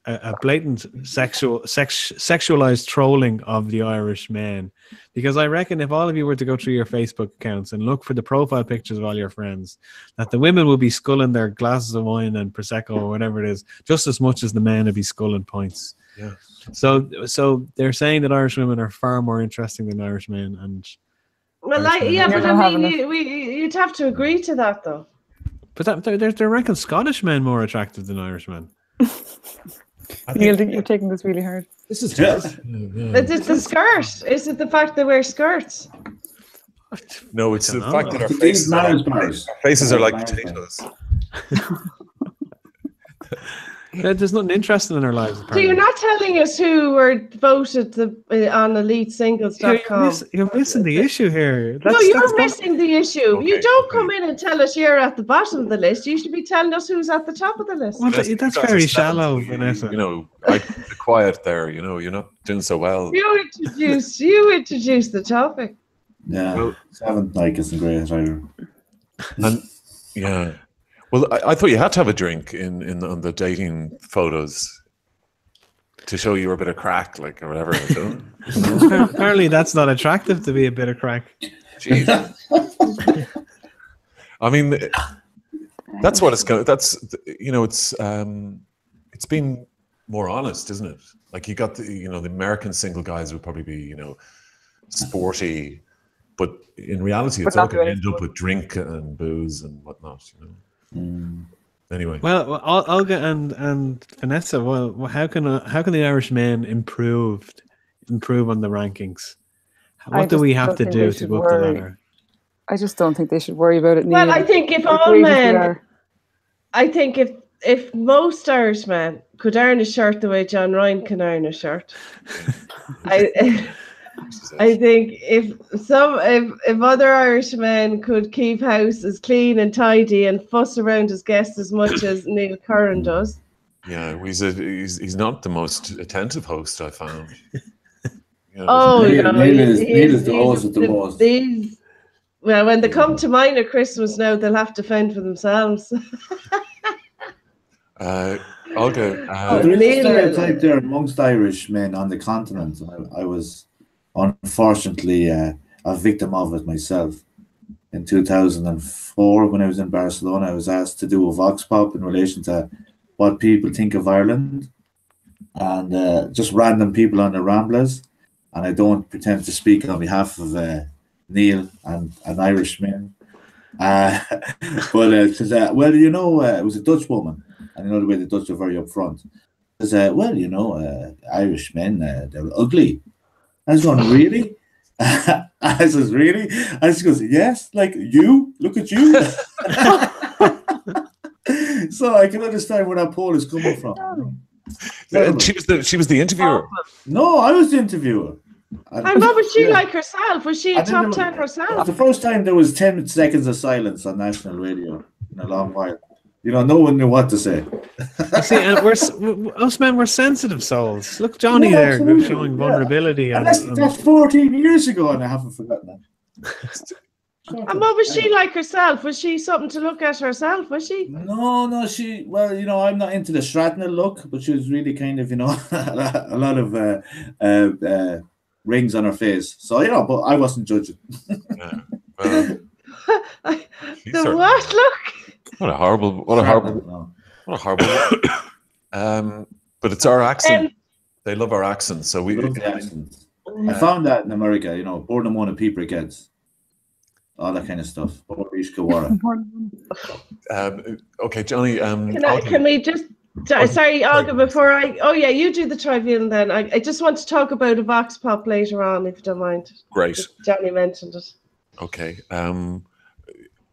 a blatant sexualized trolling of the Irish men, because I reckon if all of you were to go through your Facebook accounts and look for the profile pictures of all your friends, that the women will be sculling their glasses of wine and prosecco or whatever it is just as much as the men would be sculling points. Yeah. So they're saying that Irish women are far more interesting than Irish men, and you'd have to agree to that though. But they're ranking Scottish men more attractive than Irish men. Neil, you're taking this really hard. This is It's the skirt. Is it the fact they wear skirts? No, it's the fact that our faces are like potatoes. There's nothing interesting in our lives. Apparently. So you're not telling us who were voted on elitesingles.com. You're missing the issue here. You're missing the issue. Okay, you don't come in and tell us you're at the bottom of the list. You should be telling us who's at the top of the list. Well, that's very shallow, Vanessa. You know, I keep it quiet there. You know, you're not doing so well. You introduced the topic. Yeah, well, 7th like isn't great either. And yeah. Well, I thought you had to have a drink on the dating photos to show you were a bit of crack, like, or whatever. Apparently, that's not attractive to be a bit of crack. Jeez. I mean, that's what it's going. That's it's been more honest, isn't it? Like you got the American single guys would probably be sporty, but in reality, it's all going to end up with drink and booze and whatnot. Anyway, well, Olga and Vanessa, well, how can the Irish men improve on the rankings? What do we have to do to go up the ladder? I just don't think they should worry about it. Well, I think if all men, I think if most Irish men could earn a shirt the way John Ryan can earn a shirt, I think if other Irish men could keep houses clean and tidy and fuss around his guests as much as Neil Curran does. Yeah, he's not the most attentive host I found. Neil is the host of the most. Well, when they come to mine at Christmas now, they'll have to fend for themselves. Olga, there is a stereotype there amongst Irish men on the continent. I was unfortunately a victim of it myself. In 2004, when I was in Barcelona, I was asked to do a vox pop in relation to what people think of Ireland, and just random people on the Ramblas. and I don't pretend to speak on behalf of Neil and Irishmen. But it says, well, you know, it was a Dutch woman, and you know the way the Dutch are very upfront. It says, well, you know, Irish men, they're ugly. I was going, really? I says, really? And she goes, yes, like you, look at you. So I can understand where that poll is coming from. She was the interviewer. No, I was the interviewer. And what was she like herself? Was she a top 10 herself? The first time there was 10 seconds of silence on national radio in a long while. You know, no one knew what to say. See, and us men were sensitive souls. Look, Johnny there showing vulnerability. And that's 14 years ago, and I haven't forgotten that. And what was she like herself? Was she something to look at herself? Was she? No, she. Well, you know, I'm not into the Shrapnel look, but she was really kind of, you know, a lot of rings on her face. So, you know, but I wasn't judging. Yeah, well, the what look? What a horrible. But it's our accent. They love our accent, so we. Love the accent. I found that in America, you know, born and one of people gets. All that kind of stuff. Okay, Johnny. Can we just? Sorry, Olga. Before I. Oh yeah, you do the tribune then. I just want to talk about a vox pop later on, if you don't mind. Great. Johnny mentioned it. Okay.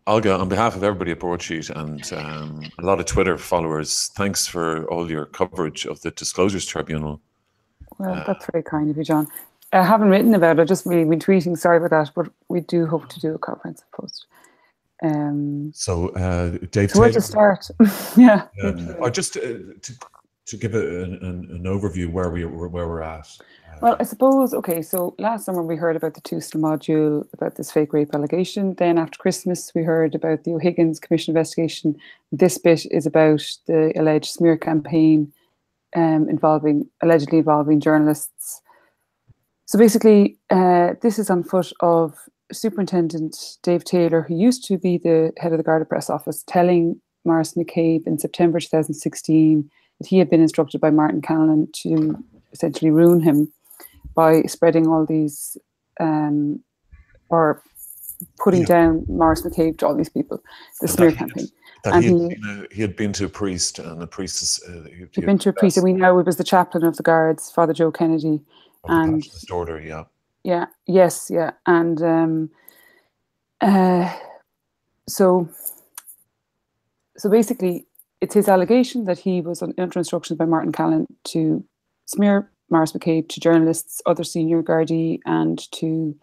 Olga, on behalf of everybody at Broadsheet and a lot of Twitter followers, thanks for all your coverage of the Disclosures Tribunal. Well, that's very kind of you, John. I haven't written about it. I've just really been tweeting. Sorry about that, but we do hope to do a comprehensive post. So, Dave, so where to start? Yeah. Or just to give an overview where we're at. Well, I suppose, okay, so last summer we heard about the Tuesday module, about this fake rape allegation. Then after Christmas, we heard about the O'Higgins Commission investigation. This bit is about the alleged smear campaign allegedly involving journalists. So basically, this is on foot of Superintendent Dave Taylor, who used to be the head of the Garda Press Office, telling Maurice McCabe in September 2016 that he had been instructed by Martin Callan to essentially ruin him by spreading all these, or putting down Maurice McCabe to all these people, the smear campaign. He had been to a priest, and the priest he'd been to a priest, and we know it was the chaplain of the guards, Father Joe Kennedy. And the order, yeah. Yeah, yes, yeah. And so basically it's his allegation that he was under instructions by Martin Callan to smear Maurice McCabe to journalists, other senior Gardaí, and to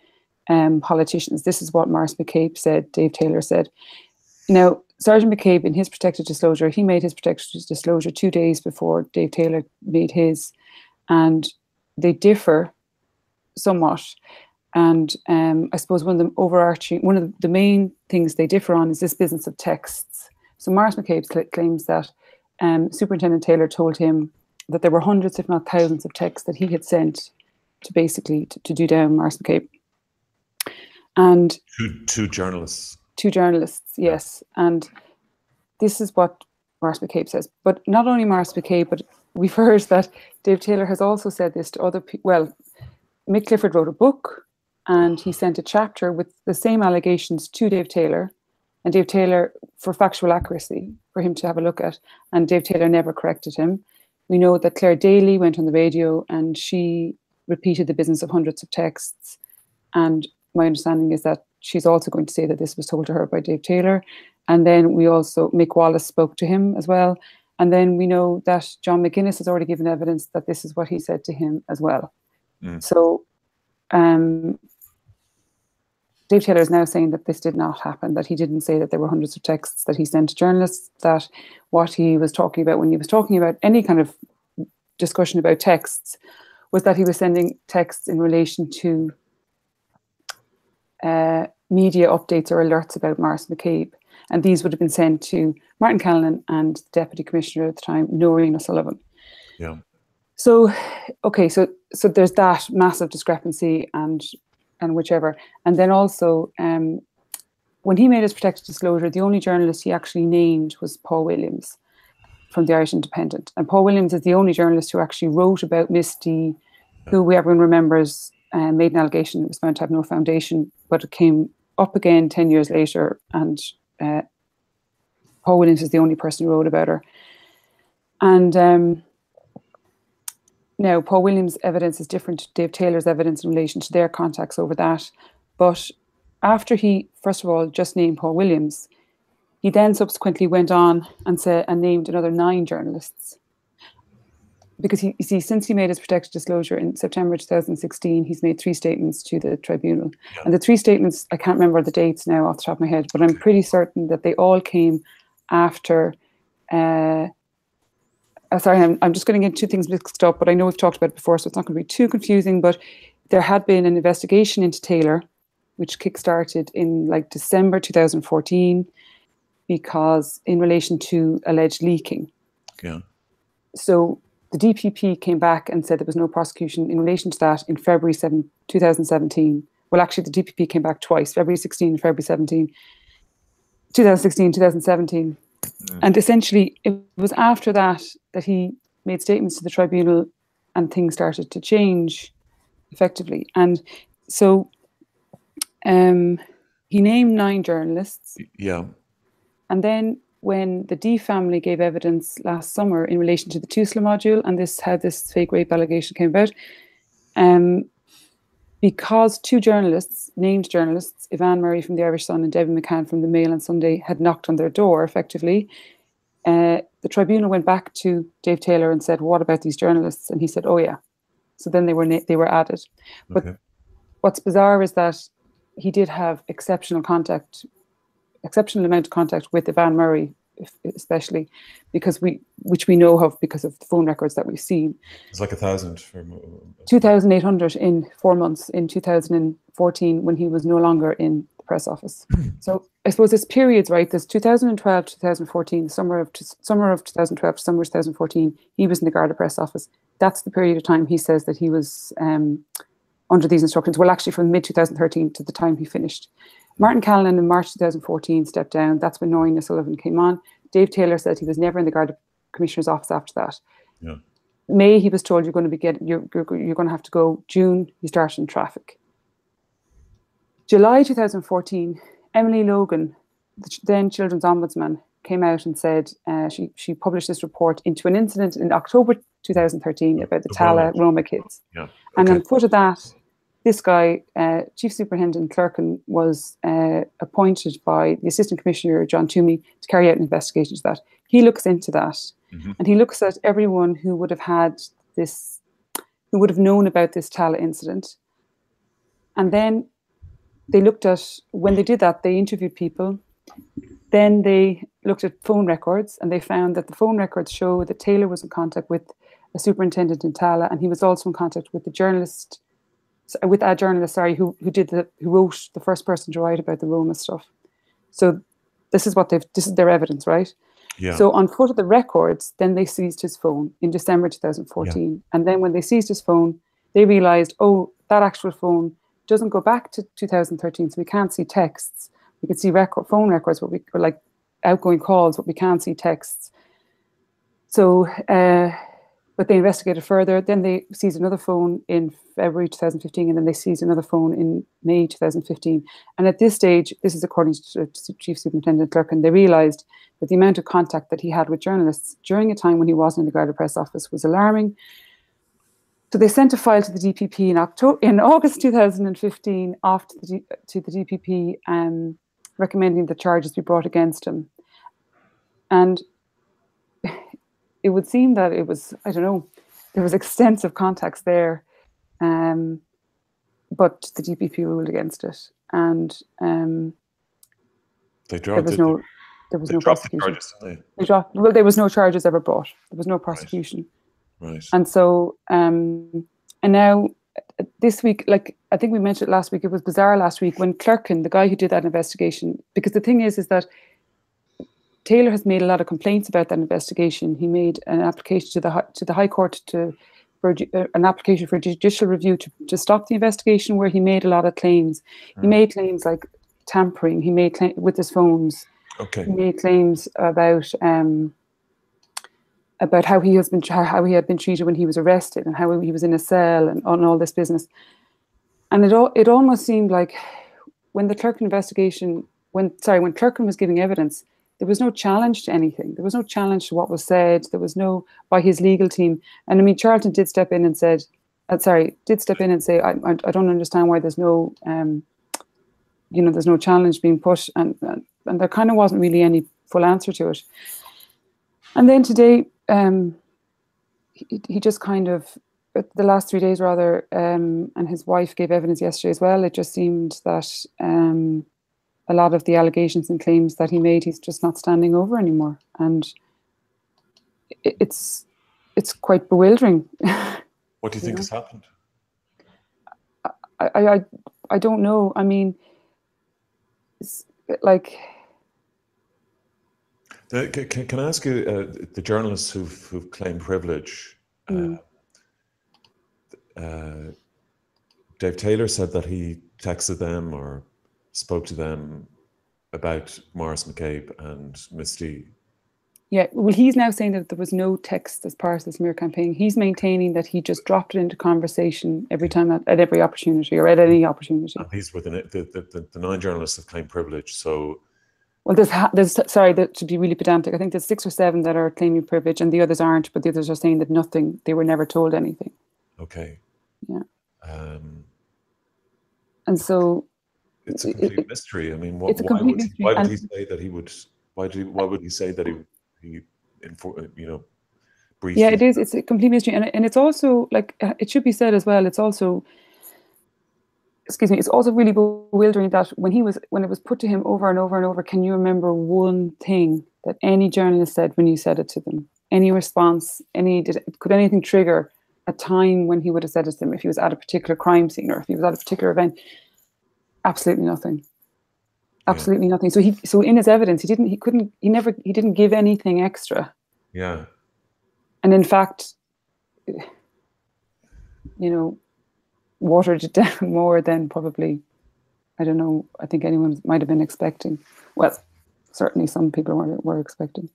politicians. This is what Maurice McCabe said, Dave Taylor said. Now, Sergeant McCabe, in his protected disclosure, he made his protected disclosure 2 days before Dave Taylor made his, and they differ somewhat. And I suppose one of the main things they differ on is this business of texts. So Maurice McCabe claims that Superintendent Taylor told him that there were hundreds, if not thousands, of texts that he had sent to basically to do down Maurice McCabe. And two journalists. Two journalists, yes. And this is what Maurice McCabe says. But not only Maurice McCabe, but we've heard that Dave Taylor has also said this to other people. Well, Mick Clifford wrote a book, and he sent a chapter with the same allegations to Dave Taylor, and Dave Taylor, for factual accuracy, for him to have a look at, and Dave Taylor never corrected him. We know that Claire Daly went on the radio and she repeated the business of hundreds of texts, and my understanding is that she's also going to say that this was told to her by Dave Taylor. And then we also, Mick Wallace spoke to him as well. And then we know that John McGuinness has already given evidence that this is what he said to him as well. So Dave Taylor is now saying that this did not happen, that he didn't say that there were hundreds of texts that he sent to journalists, that what he was talking about when he was talking about any kind of discussion about texts was that he was sending texts in relation to media updates or alerts about Maurice McCabe. And these would have been sent to Martin Callan and the Deputy Commissioner at the time, Noreen O'Sullivan. Yeah. So, okay, so there's that massive discrepancy and whichever. And then also, when he made his protected disclosure, the only journalist he actually named was Paul Williams from the Irish Independent. And Paul Williams is the only journalist who actually wrote about Misty, who everyone remembers made an allegation. It was found to have no foundation, but it came up again 10 years later, and Paul Williams is the only person who wrote about her. And now Paul Williams' evidence is different to Dave Taylor's evidence in relation to their contacts over that. But after he, first of all, just named Paul Williams, he then subsequently went on and named another 9 journalists. Because you see, since he made his protected disclosure in September 2016, he's made 3 statements to the tribunal. Yeah. And the 3 statements, I can't remember the dates now off the top of my head, but I'm pretty certain that they all came after. Sorry, I'm just going to get 2 things mixed up, but I know we've talked about it before, so it's not going to be too confusing. But there had been an investigation into Taylor, which kickstarted in like December 2014, because in relation to alleged leaking. Yeah. So the DPP came back and said there was no prosecution in relation to that in February 2017. Well, actually, the DPP came back twice, February 16 and February 17, 2016, 2017. And essentially, it was after that that he made statements to the tribunal and things started to change effectively. And so he named 9 journalists. Yeah. And then when the D family gave evidence last summer in relation to the TUSLA module and how this fake rape allegation came about, because 2 journalists, named journalists, Yvonne Murray from the Irish Sun and Debbie McCann from the Mail on Sunday, had knocked on their door effectively, the tribunal went back to Dave Taylor and said, "What about these journalists?" And he said, "Oh yeah." So then they were added. But what's bizarre is that he did have exceptional amount of contact with Yvonne Murray, especially because which we know of because of the phone records that we've seen. It's like 1,000 for 2,800 in 4 months in 2014 when he was no longer in the press office. So I suppose there's periods, right? There's 2012 to 2014, summer of 2012 to summer of 2014. He was in the Garda press office. That's the period of time he says that he was under these instructions. Well, actually, from mid 2013 to the time he finished. Martin Callanan in March 2014 stepped down. That's when Noreen O'Sullivan came on. Dave Taylor said he was never in the Garda Commissioner's office after that. Yeah. May, he was told you're going to have to go. June, he started in traffic. July 2014, Emily Logan, the then Children's Ombudsman, came out and said she published this report into an incident in October 2013 about the Tala Roma kids. Yeah. Okay. And on foot of that, this guy, Chief Superintendent Clerkin, was appointed by the Assistant Commissioner, John Toomey, to carry out an investigation into that. He looks into that, and he looks at everyone who would have known about this Tala incident. And then they looked at, when they did that, they interviewed people. Then they looked at phone records, and they found that the phone records show that Taylor was in contact with a superintendent in Tala, and he was also in contact with a journalist, who wrote the first person to write about the Roma stuff. So this is their evidence, right? Yeah. So on foot of the records, then they seized his phone in December 2014. Yeah. And then when they seized his phone, they realized, oh, that actual phone doesn't go back to 2013, so we can't see texts. We could see phone records, or like outgoing calls, but we can't see texts. So, but they investigated further. Then they seized another phone in February 2015, and then they seized another phone in May 2015. And at this stage, this is according to Chief Superintendent Clerkin, they realised that the amount of contact that he had with journalists during a time when he wasn't in the Garda press office was alarming. So they sent a file to the DPP in August 2015 off to the DPP, recommending that charges be brought against him. And it would seem that it was, I don't know, there was extensive contacts there, but the DPP ruled against it, and they dropped there was no prosecution. Well, there was no charges ever brought. There was no prosecution. Right. And so, and now this week, like I think we mentioned last week, it was bizarre last week when Clerkin, the guy who did that investigation, because the thing is that Taylor has made a lot of complaints about that investigation. He made an application to the High Court for an application for judicial review to stop the investigation, where he made a lot of claims. He made claims like tampering. He made claims with his phones. Okay. He made claims about how he had been treated when he was arrested and how he was in a cell and on all this business. And it almost seemed like when the Clerkin investigation, when Clerkin was giving evidence, there was no challenge to anything. There was no challenge to what was said. There was no, by his legal team. And I mean, Charlton did step in and said, say, I don't understand why there's no, there's no challenge being put. And there kind of wasn't really any full answer to it. And then today, he just kind of, the last 3 days rather, and his wife gave evidence yesterday as well. It just seemed that a lot of the allegations and claims that he made, he's just not standing over anymore. And it's quite bewildering. What do you think has happened? I don't know. I mean, it's like... Can I ask you, the journalists who've claimed privilege, Dave Taylor said that he texted them or spoke to them about Maurice McCabe and Misty. Yeah, well, he's now saying that there was no text as part of the smear campaign. He's maintaining that he just dropped it into conversation every time at every opportunity or at any opportunity. And these were the 9 journalists have claimed privilege. So, well, to be really pedantic, I think there's 6 or 7 that are claiming privilege, and the others aren't. But the others are saying that nothing. They were never told anything. Okay. Yeah. And so it's a complete mystery. I mean, why would he say that he would? Why would he say that he briefly? Yeah, it is. It's a complete mystery, and it's also like it should be said as well. It's also, it's also really bewildering that when it was put to him over and over and over, can you remember one thing that any journalist said when you said it to them? Any response? Could anything trigger a time when he would have said it to them if he was at a particular crime scene or if he was at a particular event? Absolutely nothing. Absolutely nothing. So in his evidence, he didn't give anything extra. Yeah. And in fact, watered it down more than probably, I don't know, I think anyone might have been expecting. Well, certainly some people were expecting.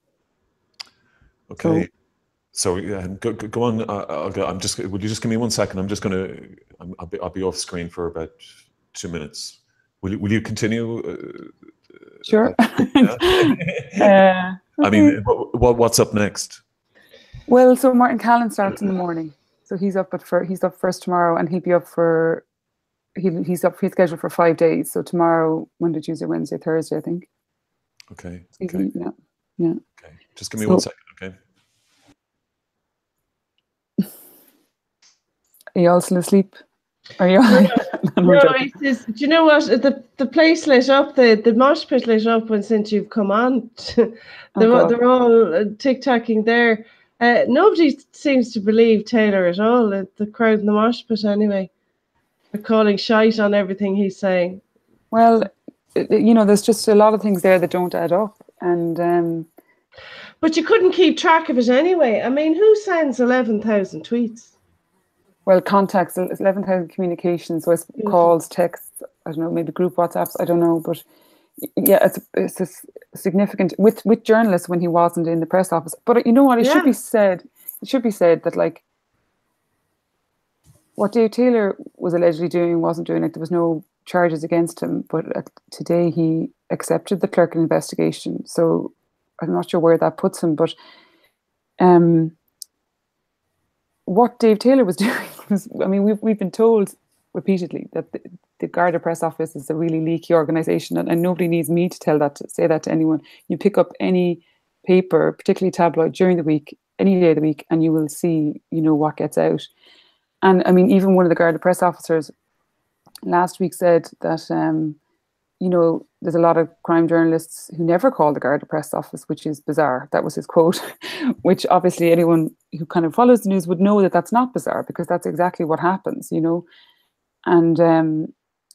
Okay. So yeah, go on. Would you just give me 1 second? I'll be off screen for about 2 minutes. Will you continue? Sure. I mean, what's up next? Well, so Martin Callan starts in the morning. So he's up first tomorrow, and he'll be up for he's scheduled for 5 days. So tomorrow, Monday, Tuesday, Wednesday, Thursday, I think. Okay. Yeah. Okay. Just give me 1 second, okay? Are you all still asleep? Are you? No, he says, do you know what? The place lit up, the mosh pit lit up since you've come on. They're all tic-tacking there. Nobody seems to believe Taylor at all. The crowd in the mosh pit, anyway. They're calling shite on everything he's saying. Well, there's just a lot of things there that don't add up, and. But you couldn't keep track of it anyway. I mean, who sends 11,000 tweets? Well, contacts, 11,000 communications, so it's calls, texts, I don't know, maybe group WhatsApps, I don't know, but yeah, it's a significant, with journalists when he wasn't in the press office. But you know what, it should be said that, like, what Dave Taylor was allegedly doing wasn't doing it. There was no charges against him, but today he accepted the Clerkin investigation, so I'm not sure where that puts him, but what Dave Taylor was doing was, I mean, we've been told repeatedly that the Garda press office is a really leaky organisation, and nobody needs me to say that to anyone. You pick up any paper, particularly tabloid, during the week, any day of the week, and you will see, what gets out. And I mean, even one of the Garda press officers last week said that, there's a lot of crime journalists who never call the Garda press office, which is bizarre. That was his quote, which obviously anyone who kind of follows the news would know that that's not bizarre, because that's exactly what happens, And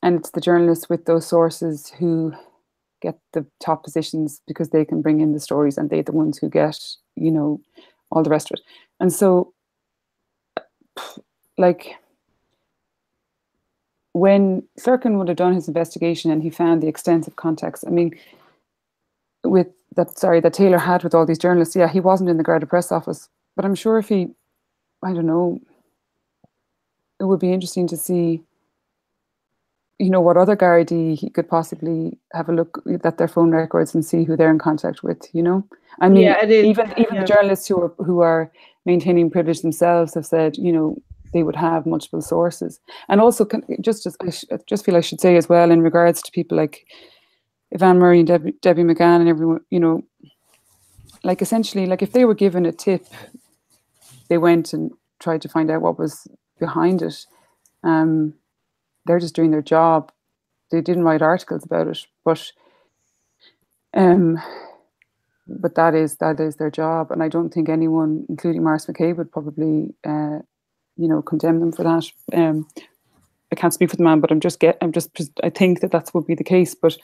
it's the journalists with those sources who get the top positions because they can bring in the stories, and they're the ones who get, all the rest of it. And so, like, when Clerkin would have done his investigation and he found the extensive contacts, I mean, that Taylor had with all these journalists, he wasn't in the Garda press office, but I'm sure if he, I don't know, it would be interesting to see you know, what other Gardaí he could possibly have a look at their phone records and see who they're in contact with, you know. I mean, Yeah, it is. even the journalists who are maintaining privilege themselves have said, you know, they would have multiple sources. And also, I just feel I should say as well, in regards to people like Yvonne Murray and Debbie McGann and everyone, you know, like essentially, like if they were given a tip, they went and tried to find out what was behind it. They're just doing their job. They didn't write articles about it, but that is their job, and I don't think anyone, including Maurice McCabe, would probably, you know, condemn them for that. I can't speak for the man, but I think that would be the case. But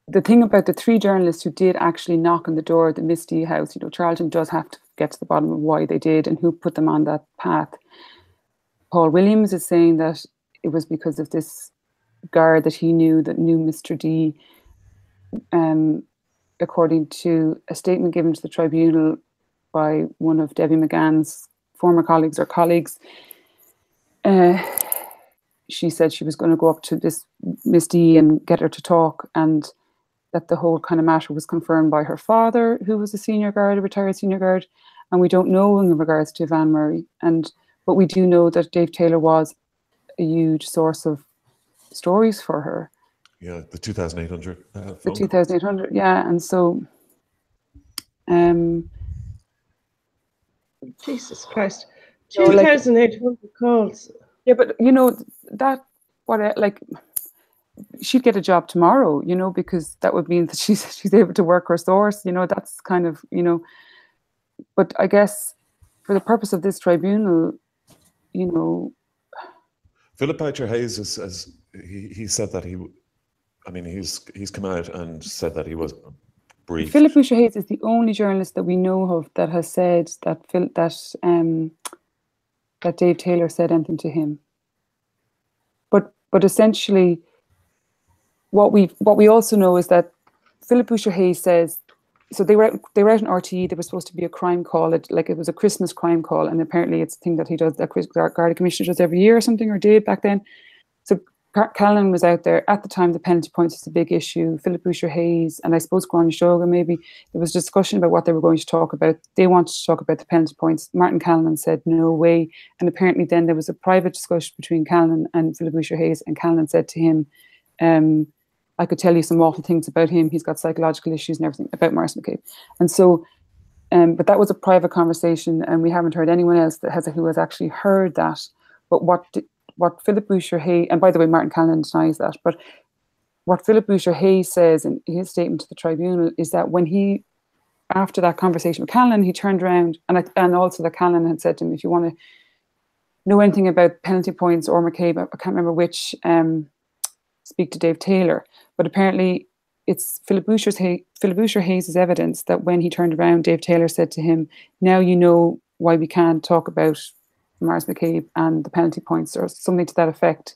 the thing about the 3 journalists who did actually knock on the door of the Misty house, you know, Charlton does have to get to the bottom of why they did and who put them on that path. Paul Williams is saying that it was because of this guard that he knew that knew Mr. D, according to a statement given to the tribunal by one of Debbie McGann's former colleagues or colleagues. She said she was going to go up to this Miss D and get her to talk, and that the whole kind of matter was confirmed by her father, who was a retired senior guard, and we don't know in regards to Yvonne Murray. But we do know that Dave Taylor was a huge source of stories for her. Yeah, the 2,800. The 2,800, yeah, and so, Jesus Christ, So, like, 2,800 calls. yeah, but you know like she'd get a job tomorrow, you know, because that would mean that she's able to work her source, you know. That's kind of, you know. But I guess for the purpose of this tribunal, you know, Philip Boucher Hayes he said that he's come out and said that he was briefed. Philip Boucher Hayes is the only journalist that we know of that has said that that Dave Taylor said anything to him. But essentially, what we also know is that Philip Boucher Hayes says, so they were out in RTE. There was supposed to be a crime call. It was a Christmas crime call, and apparently it's a thing that he does, that Garda Commissioner does every year or something, or did back then. So Callan was out there at the time. The penalty points was a big issue. Philip Boucher Hayes and I suppose Gráinne Shoga, maybe there was discussion about what they were going to talk about. They wanted to talk about the penalty points. Martin Callan said no way, and apparently then there was a private discussion between Callan and Philip Boucher Hayes, and Callan said to him, I could tell you some awful things about him. He's got psychological issues and everything, about Maurice McCabe. And so, but that was a private conversation, and we haven't heard anyone else who has actually heard that. But what Philip Boucher Hayes, and by the way, Martin Callan denies that, but what Philip Boucher Hayes says in his statement to the tribunal is that when after that conversation with Callan, he turned around, and also that Callan had said to him, if you want to know anything about penalty points or McCabe, I can't remember which, speak to Dave Taylor. But apparently it's Philip Boucher Hayes' evidence that when he turned around, Dave Taylor said to him, now you know why we can't talk about Maurice McCabe and the penalty points, or something to that effect.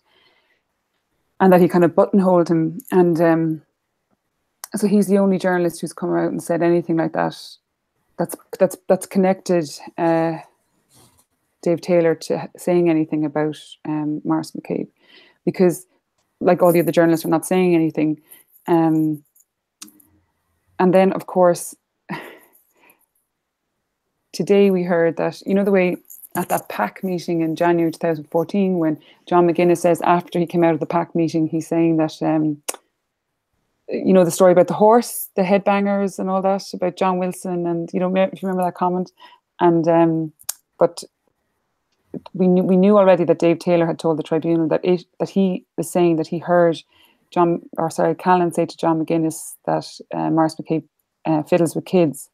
And that he kind of buttonholed him. And so he's the only journalist who's come out and said anything like that. That's connected Dave Taylor to saying anything about Maurice McCabe, because like all the other journalists are not saying anything. And then, of course, today we heard that, you know, the way at that PAC meeting in January 2014, when John McGuinness says after he came out of the PAC meeting, he's saying that, you know, the story about the horse, the headbangers and all that, about John Wilson, and, you know, if you remember that comment. And but we knew already that Dave Taylor had told the tribunal that he was saying that he heard Callan say to John McGuinness that Maurice McCabe fiddles with kids.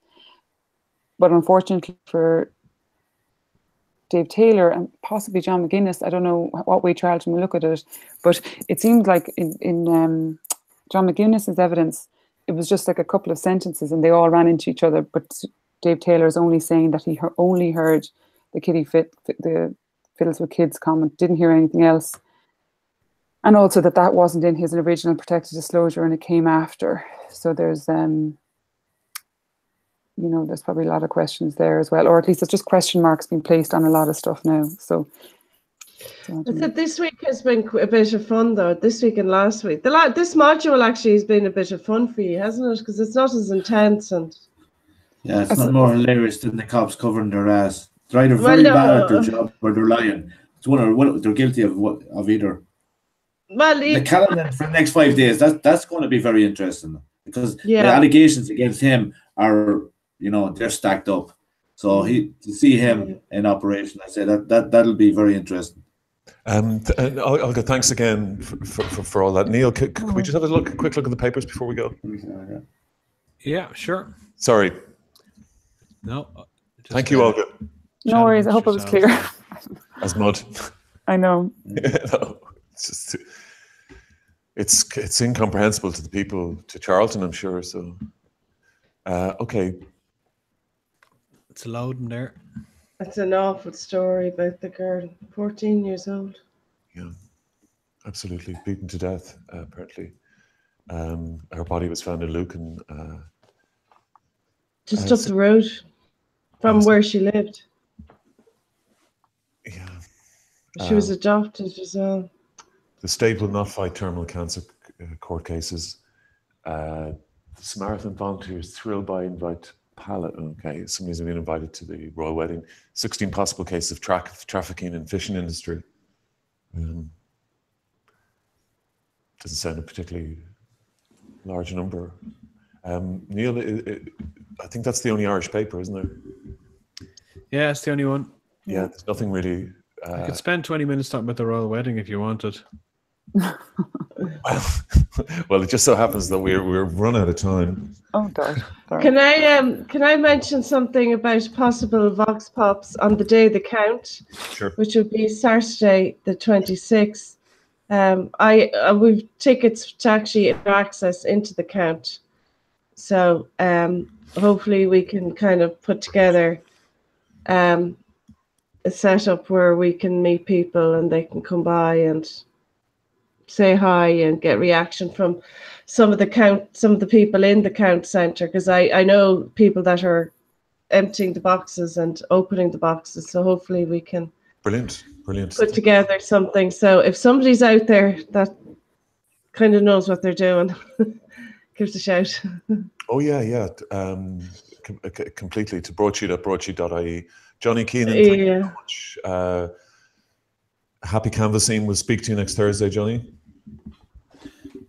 But unfortunately for Dave Taylor and possibly John McGuinness, I don't know what way Charlton will look at it, but it seemed like in John McGuinness's evidence, it was just like a couple of sentences and they all ran into each other. But Dave Taylor is only saying that he only heard the the fiddles with kids comment, didn't hear anything else. And also that wasn't in his original protected disclosure and it came after. So there's, you know, there's probably a lot of questions there as well, or at least it's just question marks being placed on a lot of stuff now. So So, I said this week has been a bit of fun, though. This week and last week. This module actually has been a bit of fun for you, hasn't it? Because it's not as intense and. Yeah, it's not more hilarious than the cops covering their ass. They're either Well, very bad at their no. job or they're lying. It's one or they're guilty of either. Well, The calendar for the next 5 days, that's going to be very interesting because the yeah. allegations against him are, they're stacked up. So to see him in operation, I say that'll be very interesting. Olga, thanks again for all that. Neil, could we just have a quick look at the papers before we go? Yeah, sure. Sorry. No. Thank you, Olga. no worries. I hope it was clear. As mud. I know. No, it's incomprehensible to the people, to Charlton, I'm sure. So, okay. It's loading there. It's an awful story about the girl, 14 years old. Yeah, absolutely. Beaten to death, apparently. Her body was found in Lucan. Just up the road from where she lived. Yeah. She was adopted as well. The state will not fight terminal cancer court cases. Samaritan volunteers thrilled by invite pallet. Okay, somebody's been invited to the royal wedding. 16 possible cases of trafficking in fishing industry. Doesn't sound a particularly large number. Neil, I think that's the only Irish paper, isn't there? Yeah, it's the only one. Yeah, there's nothing really. I could spend 20 minutes talking about the royal wedding if you wanted. Well, it just so happens that we're run out of time. Oh God! Sorry. Can I mention something about possible Vox Pops on the day of the count? Sure. Which would be Saturday, the 26th. We've tickets to actually access into the count, so hopefully we can kind of put together a setup where we can meet people and they can come by and say hi and get reaction from some of the people in the count centre, because I know people that are emptying the boxes and opening the boxes, so hopefully we can Brilliant. put together something. So if somebody's out there that kind of knows what they're doing, give us a shout. Oh yeah. Completely to Broadsheet.ie. Johnny Keenan, thank you very much. Happy canvassing. We'll speak to you next Thursday, Johnny.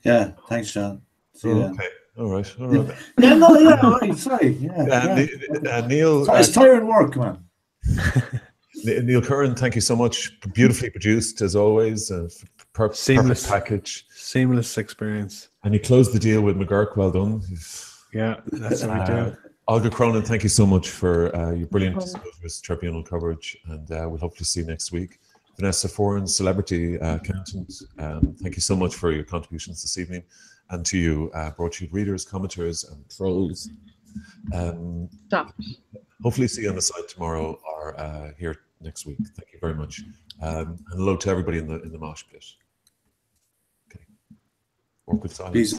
Yeah, thanks, John. See you then. Okay. All right. Yeah, no, yeah, all right, sorry. Yeah. Neil, it's tiring work, man. Neil Curran, thank you so much. Beautifully produced as always. Perfect package. Seamless experience. And you closed the deal with McGurk. Well done. Yeah, that's what we do. Olga Cronin, thank you so much for your brilliant Disclosures Tribunal coverage, and we'll hopefully see you next week. Vanessa Foran, celebrity accountant, thank you so much for your contributions this evening, and to you, broadsheet readers, commenters, and trolls. Hopefully see you on the site tomorrow or here next week. Thank you very much, and hello to everybody in the mosh pit. Okay, work with silence. Peace.